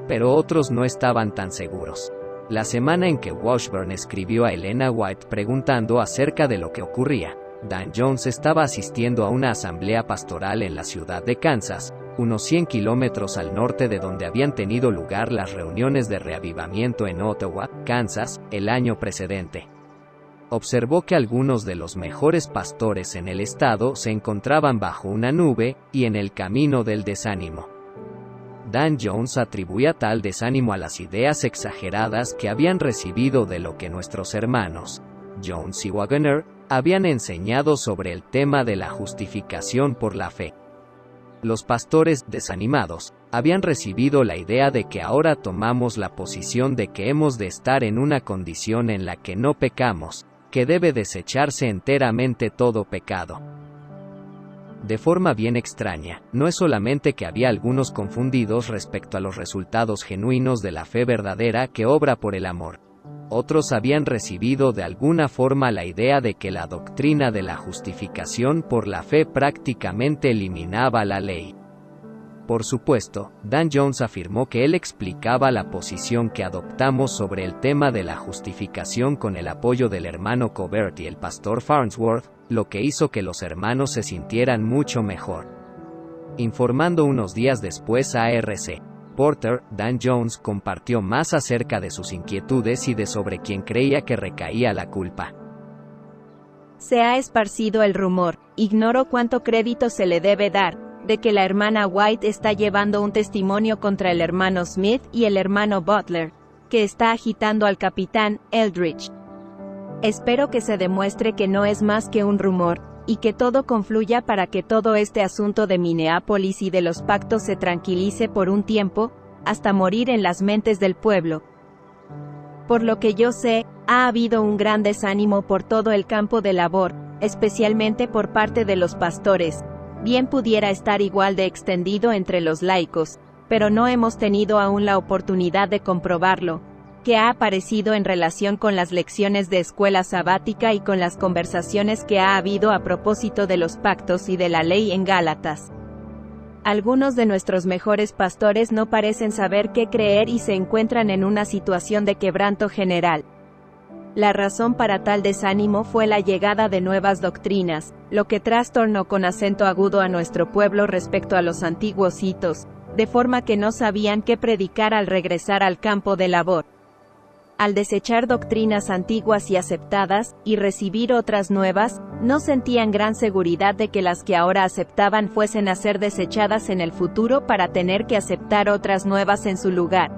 Pero otros no estaban tan seguros. La semana en que Washburn escribió a Elena White preguntando acerca de lo que ocurría, Dan Jones estaba asistiendo a una asamblea pastoral en la ciudad de Kansas, unos 100 kilómetros al norte de donde habían tenido lugar las reuniones de reavivamiento en Ottawa, Kansas, el año precedente. Observó que algunos de los mejores pastores en el estado se encontraban bajo una nube y en el camino del desánimo. Dan Jones atribuía tal desánimo a las ideas exageradas que habían recibido de lo que nuestros hermanos, Jones y Waggoner, habían enseñado sobre el tema de la justificación por la fe. Los pastores, desanimados, habían recibido la idea de que ahora tomamos la posición de que hemos de estar en una condición en la que no pecamos, que debe desecharse enteramente todo pecado. De forma bien extraña, no es solamente que había algunos confundidos respecto a los resultados genuinos de la fe verdadera que obra por el amor. Otros habían recibido de alguna forma la idea de que la doctrina de la justificación por la fe prácticamente eliminaba la ley. Por supuesto, Dan Jones afirmó que él explicaba la posición que adoptamos sobre el tema de la justificación con el apoyo del hermano Covert y el pastor Farnsworth, lo que hizo que los hermanos se sintieran mucho mejor. Informando unos días después a R.C. Porter, Dan Jones compartió más acerca de sus inquietudes y de sobre quién creía que recaía la culpa. Se ha esparcido el rumor, ignoro cuánto crédito se le debe dar, de que la hermana White está llevando un testimonio contra el hermano Smith y el hermano Butler, que está agitando al capitán Eldridge. Espero que se demuestre que no es más que un rumor, y que todo confluya para que todo este asunto de Minneapolis y de los pactos se tranquilice por un tiempo, hasta morir en las mentes del pueblo. Por lo que yo sé, ha habido un gran desánimo por todo el campo de labor, especialmente por parte de los pastores. Bien pudiera estar igual de extendido entre los laicos, pero no hemos tenido aún la oportunidad de comprobarlo, que ha aparecido en relación con las lecciones de escuela sabática y con las conversaciones que ha habido a propósito de los pactos y de la ley en Gálatas. Algunos de nuestros mejores pastores no parecen saber qué creer y se encuentran en una situación de quebranto general. La razón para tal desánimo fue la llegada de nuevas doctrinas, lo que trastornó con acento agudo a nuestro pueblo respecto a los antiguos hitos, de forma que no sabían qué predicar al regresar al campo de labor. Al desechar doctrinas antiguas y aceptadas, y recibir otras nuevas, no sentían gran seguridad de que las que ahora aceptaban fuesen a ser desechadas en el futuro para tener que aceptar otras nuevas en su lugar.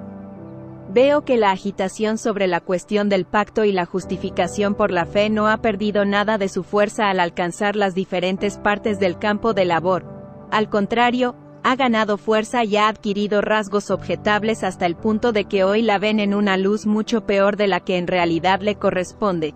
Veo que la agitación sobre la cuestión del pacto y la justificación por la fe no ha perdido nada de su fuerza al alcanzar las diferentes partes del campo de labor. Al contrario, ha ganado fuerza y ha adquirido rasgos objetables hasta el punto de que hoy la ven en una luz mucho peor de la que en realidad le corresponde.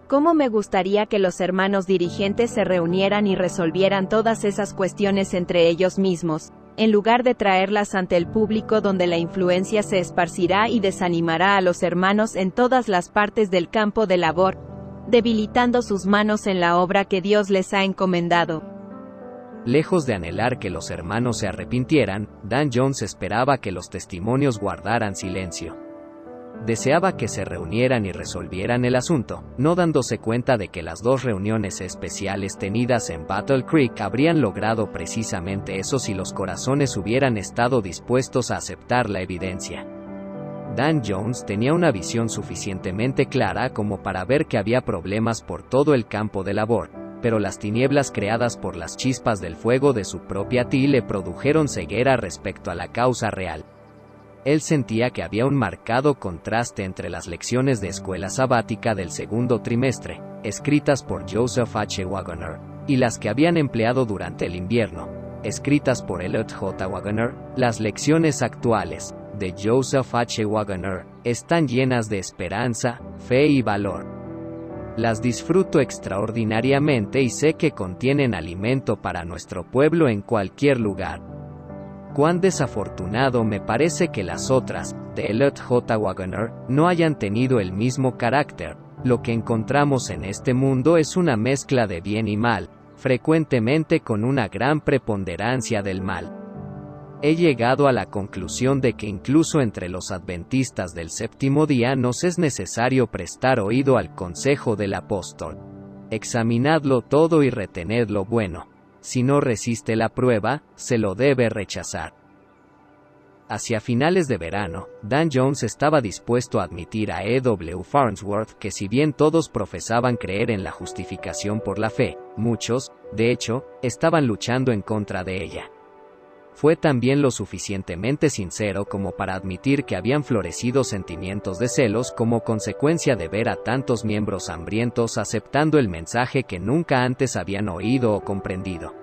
¿Cómo me gustaría que los hermanos dirigentes se reunieran y resolvieran todas esas cuestiones entre ellos mismos, en lugar de traerlas ante el público donde la influencia se esparcirá y desanimará a los hermanos en todas las partes del campo de labor, debilitando sus manos en la obra que Dios les ha encomendado? Lejos de anhelar que los hermanos se arrepintieran, Dan Jones esperaba que los testimonios guardaran silencio. Deseaba que se reunieran y resolvieran el asunto, no dándose cuenta de que las dos reuniones especiales tenidas en Battle Creek habrían logrado precisamente eso si los corazones hubieran estado dispuestos a aceptar la evidencia. Dan Jones tenía una visión suficientemente clara como para ver que había problemas por todo el campo de labor, pero las tinieblas creadas por las chispas del fuego de su propia ti le produjeron ceguera respecto a la causa real. Él sentía que había un marcado contraste entre las lecciones de escuela sabática del segundo trimestre, escritas por Joseph H. Waggoner, y las que habían empleado durante el invierno, escritas por Elliot J. Waggoner. Las lecciones actuales, de Joseph H. Waggoner, están llenas de esperanza, fe y valor. Las disfruto extraordinariamente y sé que contienen alimento para nuestro pueblo en cualquier lugar. Cuán desafortunado me parece que las otras, de Elliot J. Waggoner, no hayan tenido el mismo carácter, Lo que encontramos en este mundo es una mezcla de bien y mal, frecuentemente con una gran preponderancia del mal. He llegado a la conclusión de que incluso entre los adventistas del séptimo día nos es necesario prestar oído al consejo del apóstol. Examinadlo todo y retened lo bueno. Si no resiste la prueba, se lo debe rechazar. Hacia finales de verano, Dan Jones estaba dispuesto a admitir a E.W. Farnsworth que si bien todos profesaban creer en la justificación por la fe, muchos, de hecho, estaban luchando en contra de ella. Fue también lo suficientemente sincero como para admitir que habían florecido sentimientos de celos como consecuencia de ver a tantos miembros hambrientos aceptando el mensaje que nunca antes habían oído o comprendido.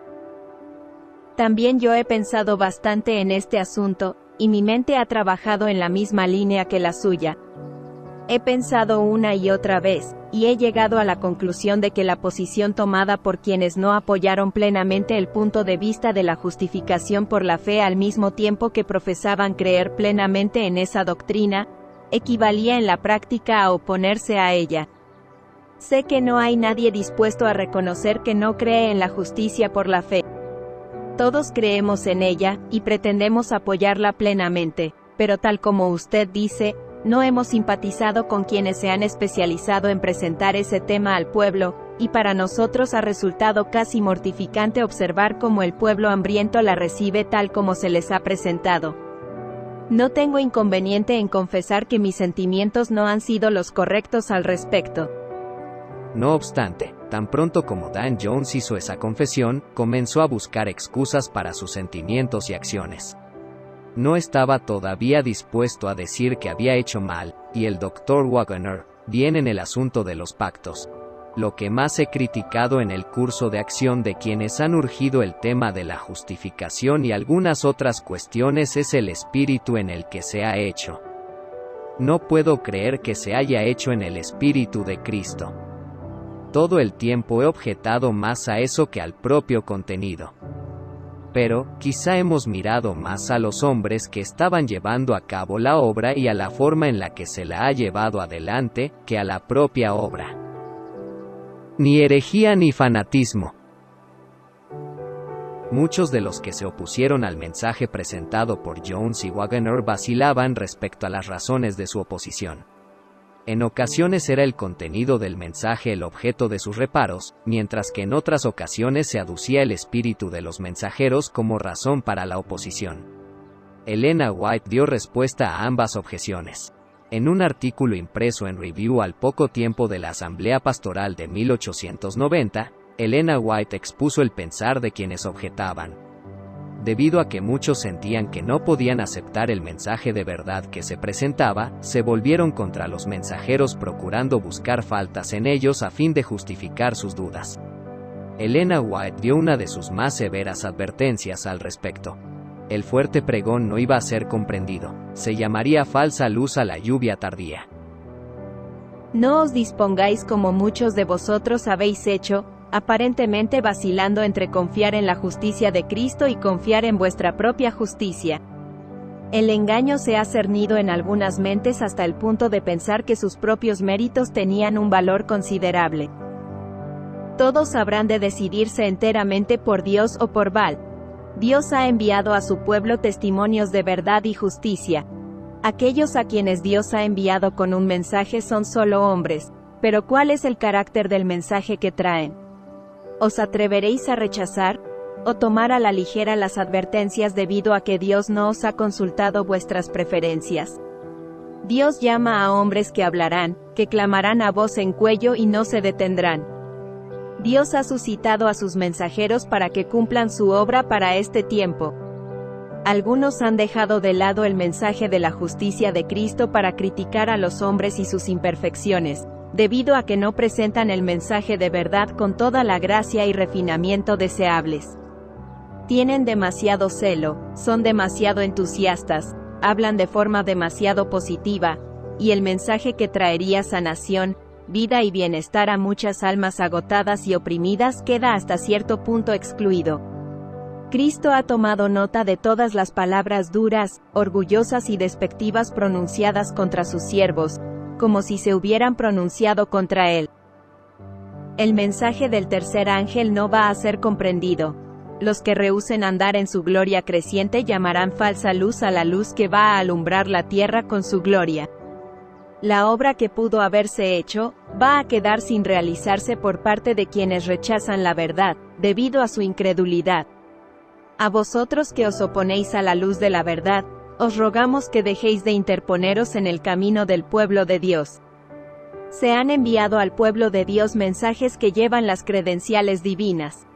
También yo he pensado bastante en este asunto, y mi mente ha trabajado en la misma línea que la suya. He pensado una y otra vez, y he llegado a la conclusión de que la posición tomada por quienes no apoyaron plenamente el punto de vista de la justificación por la fe al mismo tiempo que profesaban creer plenamente en esa doctrina, equivalía en la práctica a oponerse a ella. Sé que no hay nadie dispuesto a reconocer que no cree en la justicia por la fe. Todos creemos en ella, y pretendemos apoyarla plenamente, pero tal como usted dice, no hemos simpatizado con quienes se han especializado en presentar ese tema al pueblo, y para nosotros ha resultado casi mortificante observar cómo el pueblo hambriento la recibe tal como se les ha presentado. No tengo inconveniente en confesar que mis sentimientos no han sido los correctos al respecto. No obstante, tan pronto como Dan Jones hizo esa confesión, comenzó a buscar excusas para sus sentimientos y acciones. No estaba todavía dispuesto a decir que había hecho mal, y el Dr. Waggoner, bien en el asunto de los pactos. Lo que más he criticado en el curso de acción de quienes han urgido el tema de la justificación y algunas otras cuestiones es el espíritu en el que se ha hecho. No puedo creer que se haya hecho en el espíritu de Cristo. Todo el tiempo he objetado más a eso que al propio contenido. Pero, quizá hemos mirado más a los hombres que estaban llevando a cabo la obra y a la forma en la que se la ha llevado adelante, que a la propia obra. Ni herejía ni fanatismo. Muchos de los que se opusieron al mensaje presentado por Jones y Waggoner vacilaban respecto a las razones de su oposición. En ocasiones era el contenido del mensaje el objeto de sus reparos, mientras que en otras ocasiones se aducía el espíritu de los mensajeros como razón para la oposición. Elena White dio respuesta a ambas objeciones. En un artículo impreso en Review al poco tiempo de la Asamblea Pastoral de 1890, Elena White expuso el pensar de quienes objetaban. Debido a que muchos sentían que no podían aceptar el mensaje de verdad que se presentaba, se volvieron contra los mensajeros procurando buscar faltas en ellos a fin de justificar sus dudas. Elena White dio una de sus más severas advertencias al respecto. El fuerte pregón no iba a ser comprendido, se llamaría falsa luz a la lluvia tardía. No os dispongáis como muchos de vosotros habéis hecho, aparentemente vacilando entre confiar en la justicia de Cristo y confiar en vuestra propia justicia. El engaño se ha cernido en algunas mentes hasta el punto de pensar que sus propios méritos tenían un valor considerable. Todos habrán de decidirse enteramente por Dios o por Baal. Dios ha enviado a su pueblo testimonios de verdad y justicia. Aquellos a quienes Dios ha enviado con un mensaje son solo hombres, pero ¿cuál es el carácter del mensaje que traen? ¿Os atreveréis a rechazar, o tomar a la ligera las advertencias debido a que Dios no os ha consultado vuestras preferencias? Dios llama a hombres que hablarán, que clamarán a voz en cuello y no se detendrán. Dios ha suscitado a sus mensajeros para que cumplan su obra para este tiempo. Algunos han dejado de lado el mensaje de la justicia de Cristo para criticar a los hombres y sus imperfecciones, debido a que no presentan el mensaje de verdad con toda la gracia y refinamiento deseables. Tienen demasiado celo, son demasiado entusiastas, hablan de forma demasiado positiva, y el mensaje que traería sanación, vida y bienestar a muchas almas agotadas y oprimidas queda hasta cierto punto excluido. Cristo ha tomado nota de todas las palabras duras, orgullosas y despectivas pronunciadas contra sus siervos, como si se hubieran pronunciado contra él. El mensaje del tercer ángel no va a ser comprendido. Los que rehúsen andar en su gloria creciente llamarán falsa luz a la luz que va a alumbrar la tierra con su gloria. La obra que pudo haberse hecho, va a quedar sin realizarse por parte de quienes rechazan la verdad, debido a su incredulidad. A vosotros que os oponéis a la luz de la verdad, os rogamos que dejéis de interponeros en el camino del pueblo de Dios. Se han enviado al pueblo de Dios mensajes que llevan las credenciales divinas.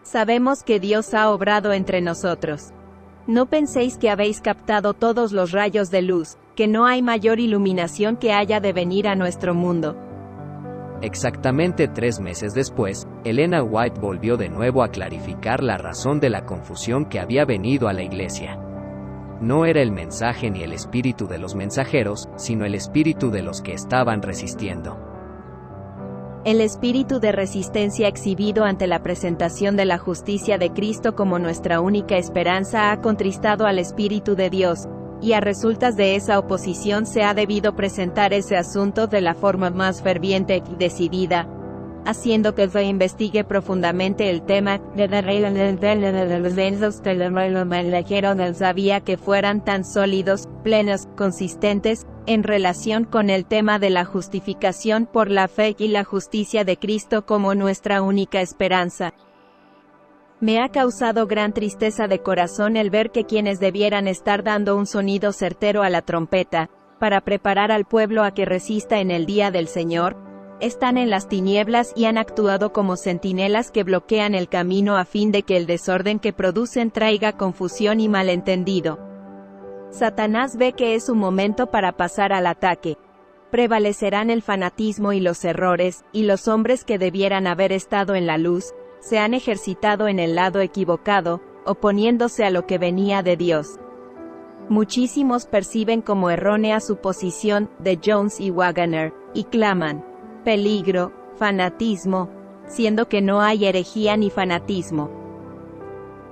Sabemos que Dios ha obrado entre nosotros. No penséis que habéis captado todos los rayos de luz, que no hay mayor iluminación que haya de venir a nuestro mundo. Exactamente 3 meses después, Elena White volvió de nuevo a clarificar la razón de la confusión que había venido a la iglesia. No era el mensaje ni el espíritu de los mensajeros, sino el espíritu de los que estaban resistiendo. El espíritu de resistencia exhibido ante la presentación de la justicia de Cristo como nuestra única esperanza ha contristado al Espíritu de Dios, y a resultas de esa oposición se ha debido presentar ese asunto de la forma más ferviente y decidida, haciendo que se investigue profundamente el tema. Sabía que fueran tan sólidos, plenos, consistentes, en relación con el tema de la justificación por la fe y la justicia de Cristo como nuestra única esperanza. Me ha causado gran tristeza de corazón el ver que quienes debieran estar dando un sonido certero a la trompeta, para preparar al pueblo a que resista en el día del Señor, están en las tinieblas y han actuado como centinelas que bloquean el camino a fin de que el desorden que producen traiga confusión y malentendido. Satanás ve que es su momento para pasar al ataque. Prevalecerán el fanatismo y los errores, y los hombres que debieran haber estado en la luz, se han ejercitado en el lado equivocado, oponiéndose a lo que venía de Dios. Muchísimos perciben como errónea su posición de Jones y Waggoner, y claman: peligro, fanatismo, siendo que no hay herejía ni fanatismo.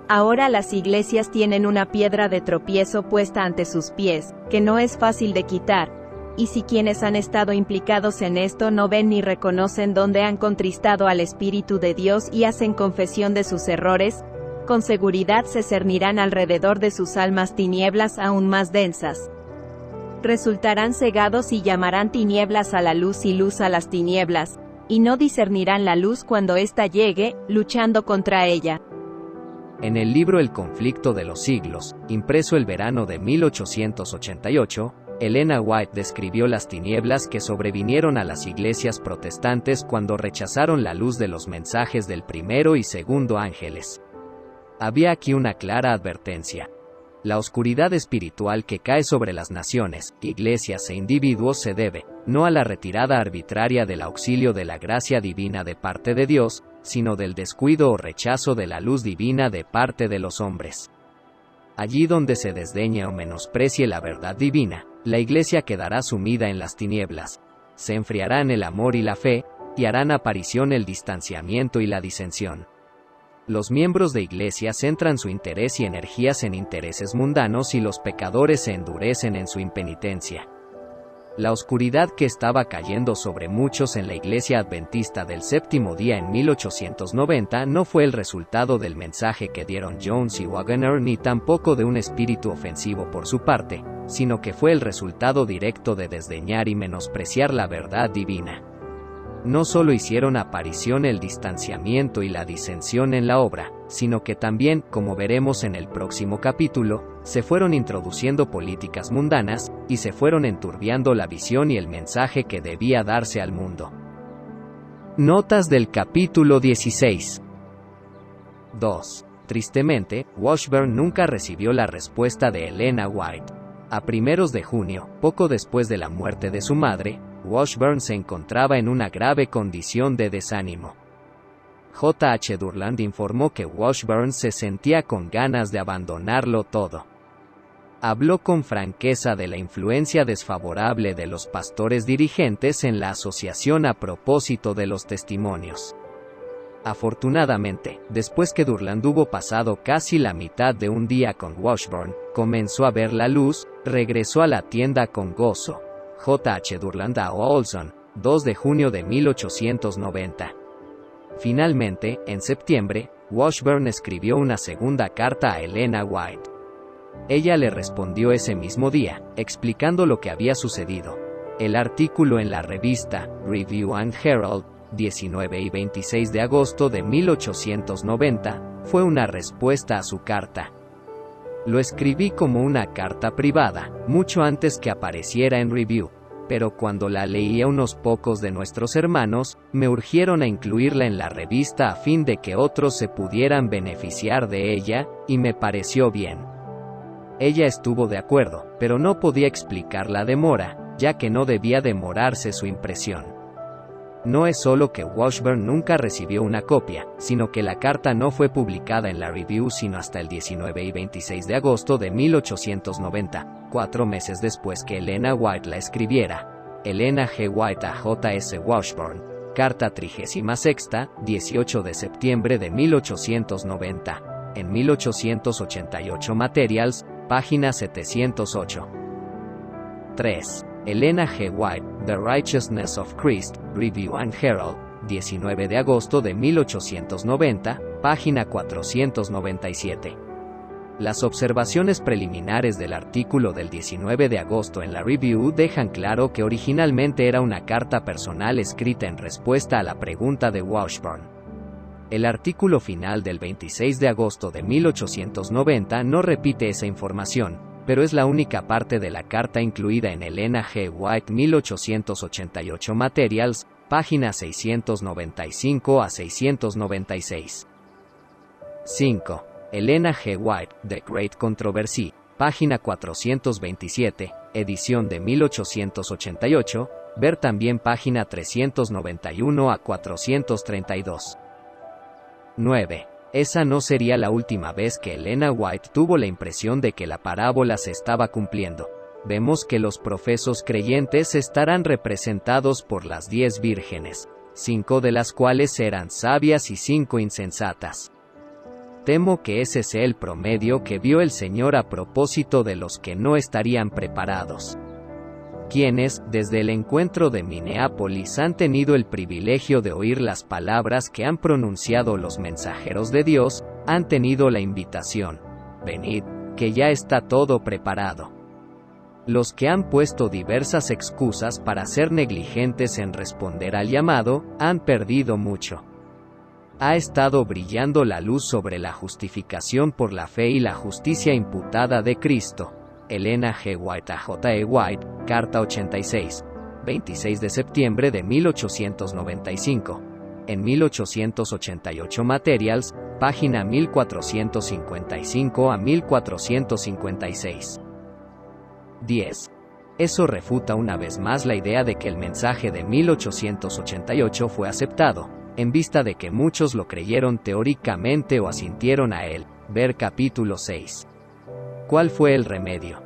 Ahora las iglesias tienen una piedra de tropiezo puesta ante sus pies, que no es fácil de quitar, y si quienes han estado implicados en esto no ven ni reconocen dónde han contristado al Espíritu de Dios y hacen confesión de sus errores, con seguridad se cernirán alrededor de sus almas tinieblas aún más densas. Resultarán cegados y llamarán tinieblas a la luz y luz a las tinieblas, y no discernirán la luz cuando ésta llegue, luchando contra ella. En el libro El conflicto de los siglos, impreso el verano de 1888, Elena White describió las tinieblas que sobrevinieron a las iglesias protestantes cuando rechazaron la luz de los mensajes del primero y segundo ángeles. Había aquí una clara advertencia. La oscuridad espiritual que cae sobre las naciones, iglesias e individuos se debe, no a la retirada arbitraria del auxilio de la gracia divina de parte de Dios, sino del descuido o rechazo de la luz divina de parte de los hombres. Allí donde se desdeñe o menosprecie la verdad divina, la iglesia quedará sumida en las tinieblas, se enfriarán el amor y la fe, y harán aparición el distanciamiento y la disensión. Los miembros de iglesia centran su interés y energías en intereses mundanos y los pecadores se endurecen en su impenitencia. La oscuridad que estaba cayendo sobre muchos en la iglesia adventista del séptimo día en 1890 no fue el resultado del mensaje que dieron Jones y Waggoner ni tampoco de un espíritu ofensivo por su parte, sino que fue el resultado directo de desdeñar y menospreciar la verdad divina. No solo hicieron aparición el distanciamiento y la disensión en la obra, sino que también, como veremos en el próximo capítulo, se fueron introduciendo políticas mundanas, y se fueron enturbiando la visión y el mensaje que debía darse al mundo. Notas del capítulo 16. 2. Tristemente, Washburn nunca recibió la respuesta de Elena White. A primeros de junio, poco después de la muerte de su madre, Washburn se encontraba en una grave condición de desánimo. J. H. Durland informó que Washburn se sentía con ganas de abandonarlo todo. Habló con franqueza de la influencia desfavorable de los pastores dirigentes en la asociación a propósito de los testimonios. Afortunadamente, después que Durland hubo pasado casi la mitad de un día con Washburn, comenzó a ver la luz, regresó a la tienda con gozo. J.H. Durlandau Olson, 2 de junio de 1890. Finalmente, en septiembre, Washburn escribió una segunda carta a Elena White. Ella le respondió ese mismo día, explicando lo que había sucedido. El artículo en la revista Review and Herald, 19 y 26 de agosto de 1890, fue una respuesta a su carta. Lo escribí como una carta privada, mucho antes que apareciera en Review, pero cuando la leí a unos pocos de nuestros hermanos, me urgieron a incluirla en la revista a fin de que otros se pudieran beneficiar de ella, y me pareció bien. Ella estuvo de acuerdo, pero no podía explicar la demora, ya que no debía demorarse su impresión. No es solo que Washburn nunca recibió una copia, sino que la carta no fue publicada en la Review sino hasta el 19 y 26 de agosto de 1890, 4 meses después que Elena White la escribiera. Elena G. White a J. S. Washburn, carta 36, 18 de septiembre de 1890, en 1888 Materials, página 708. 3. Elena G. White, The Righteousness of Christ, Review and Herald, 19 de agosto de 1890, página 497. Las observaciones preliminares del artículo del 19 de agosto en la Review dejan claro que originalmente era una carta personal escrita en respuesta a la pregunta de Washburn. El artículo final del 26 de agosto de 1890 no repite esa información, pero es la única parte de la carta incluida en Elena G. White 1888 Materials, páginas 695 a 696. 5. Elena G. White, The Great Controversy, página 427, edición de 1888, ver también página 391 a 432. 9. Esa no sería la última vez que Elena White tuvo la impresión de que la parábola se estaba cumpliendo. Vemos que los profesos creyentes estarán representados por las 10 vírgenes, 5 de las cuales eran sabias y 5 insensatas. Temo que ese sea el promedio que vio el Señor a propósito de los que no estarían preparados. Quienes, desde el encuentro de Minneapolis, han tenido el privilegio de oír las palabras que han pronunciado los mensajeros de Dios, han tenido la invitación: venid, que ya está todo preparado. Los que han puesto diversas excusas para ser negligentes en responder al llamado, han perdido mucho. Ha estado brillando la luz sobre la justificación por la fe y la justicia imputada de Cristo. Elena G. White a J. E. White, carta 86, 26 de septiembre de 1895. En 1888 Materials, página 1455 a 1456. 10. Eso refuta una vez más la idea de que el mensaje de 1888 fue aceptado, en vista de que muchos lo creyeron teóricamente o asintieron a él. Ver capítulo 6. ¿Cuál fue el remedio?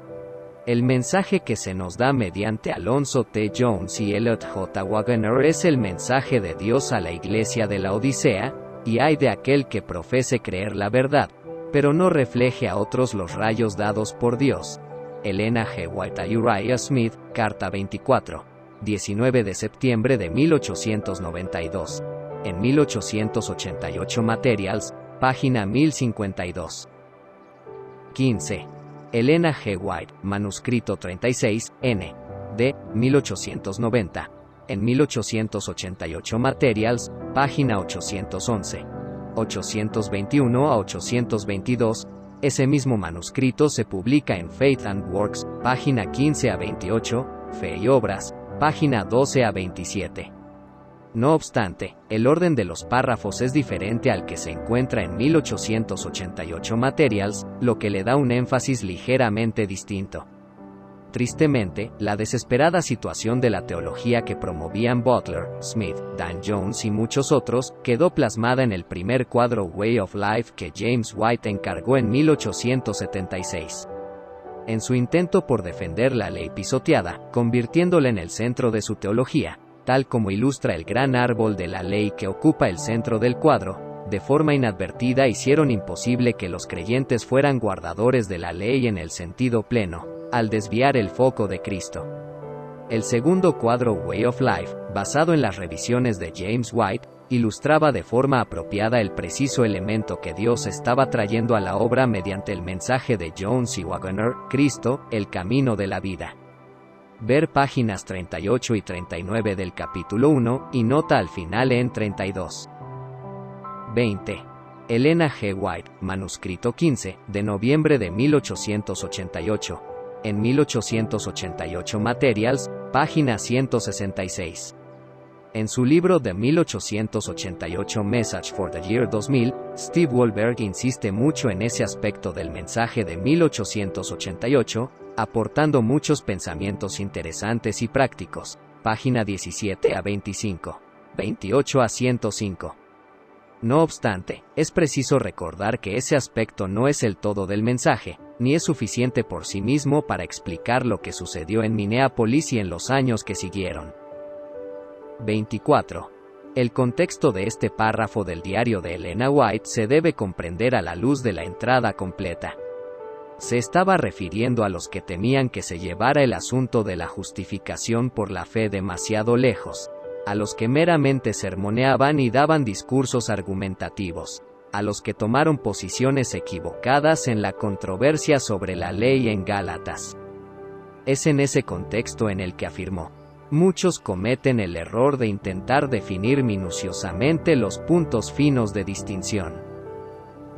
El mensaje que se nos da mediante Alonzo T. Jones y Elliot J. Waggoner es el mensaje de Dios a la iglesia de la Odisea, y hay de aquel que profese creer la verdad, pero no refleje a otros los rayos dados por Dios. Elena G. White a Uriah Smith, carta 24, 19 de septiembre de 1892. En 1888 Materials, página 1052. 15. Elena G. White, manuscrito 36, n. de 1890. En 1888 Materials, página 811. 821 a 822. Ese mismo manuscrito se publica en Faith and Works, página 15 a 28, Fe y Obras, página 12 a 27. No obstante, el orden de los párrafos es diferente al que se encuentra en 1888 Materials, lo que le da un énfasis ligeramente distinto. Tristemente, la desesperada situación de la teología que promovían Butler, Smith, Dan Jones y muchos otros, quedó plasmada en el primer cuadro Way of Life que James White encargó en 1876. En su intento por defender la ley pisoteada, convirtiéndola en el centro de su teología, tal como ilustra el gran árbol de la ley que ocupa el centro del cuadro, de forma inadvertida hicieron imposible que los creyentes fueran guardadores de la ley en el sentido pleno, al desviar el foco de Cristo. El segundo cuadro Way of Life, basado en las revisiones de James White, ilustraba de forma apropiada el preciso elemento que Dios estaba trayendo a la obra mediante el mensaje de John C. Waggoner, Cristo, el camino de la vida. Ver páginas 38 y 39 del capítulo 1, y nota al final en 32. 20. Elena G. White, manuscrito 15, de noviembre de 1888. En 1888 Materials, página 166. En su libro de 1888 Message for the Year 2000, Steve Wohlberg insiste mucho en ese aspecto del mensaje de 1888, aportando muchos pensamientos interesantes y prácticos. Página 17 a 25, 28 a 105. No obstante, es preciso recordar que ese aspecto no es el todo del mensaje, ni es suficiente por sí mismo para explicar lo que sucedió en Minneapolis y en los años que siguieron. 24. El contexto de este párrafo del diario de Elena White se debe comprender a la luz de la entrada completa. Se estaba refiriendo a los que temían que se llevara el asunto de la justificación por la fe demasiado lejos, a los que meramente sermoneaban y daban discursos argumentativos, a los que tomaron posiciones equivocadas en la controversia sobre la ley en Gálatas. Es en ese contexto en el que afirmó: muchos cometen el error de intentar definir minuciosamente los puntos finos de distinción.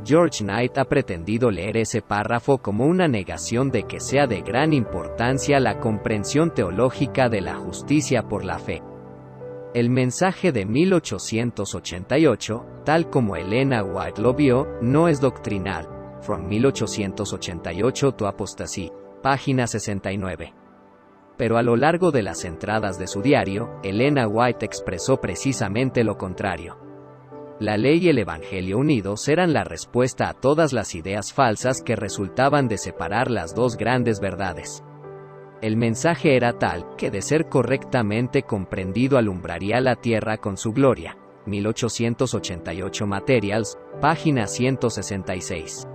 George Knight ha pretendido leer ese párrafo como una negación de que sea de gran importancia la comprensión teológica de la justicia por la fe. El mensaje de 1888, tal como Elena White lo vio, no es doctrinal. From 1888 to Apostasy, página 69. Pero a lo largo de las entradas de su diario, Elena White expresó precisamente lo contrario. La ley y el Evangelio unidos eran la respuesta a todas las ideas falsas que resultaban de separar las dos grandes verdades. El mensaje era tal, que de ser correctamente comprendido alumbraría la tierra con su gloria. 1888 Materials, página 166.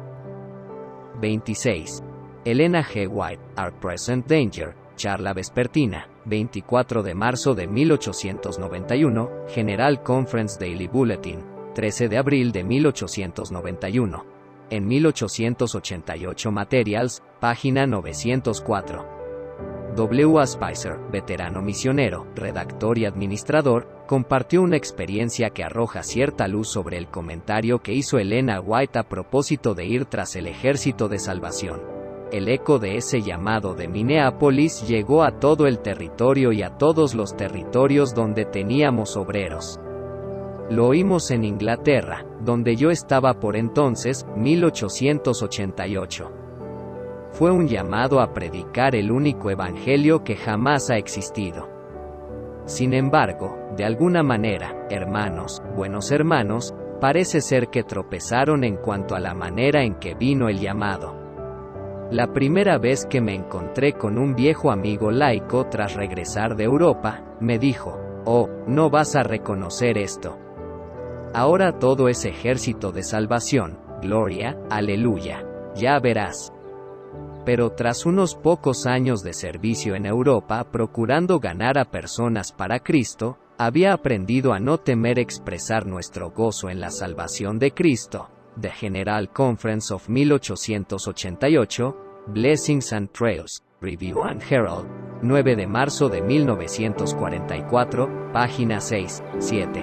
26. Elena G. White, Our Present Danger, charla vespertina, 24 de marzo de 1891, General Conference Daily Bulletin, 13 de abril de 1891. En 1888 Materials, página 904. W. A. Spicer, veterano misionero, redactor y administrador, compartió una experiencia que arroja cierta luz sobre el comentario que hizo Elena White a propósito de ir tras el ejército de salvación. El eco de ese llamado de Minneapolis llegó a todo el territorio y a todos los territorios donde teníamos obreros. Lo oímos en Inglaterra, donde yo estaba por entonces, 1888. Fue un llamado a predicar el único evangelio que jamás ha existido. Sin embargo, de alguna manera, hermanos, buenos hermanos, parece ser que tropezaron en cuanto a la manera en que vino el llamado. La primera vez que me encontré con un viejo amigo laico tras regresar de Europa, me dijo: «Oh, no vas a reconocer esto. Ahora todo es ejército de salvación, gloria, aleluya, ya verás». Pero tras unos pocos años de servicio en Europa procurando ganar a personas para Cristo, había aprendido a no temer expresar nuestro gozo en la salvación de Cristo. The General Conference of 1888, Blessings and Trails, Review and Herald, 9 de marzo de 1944, página 6, 7.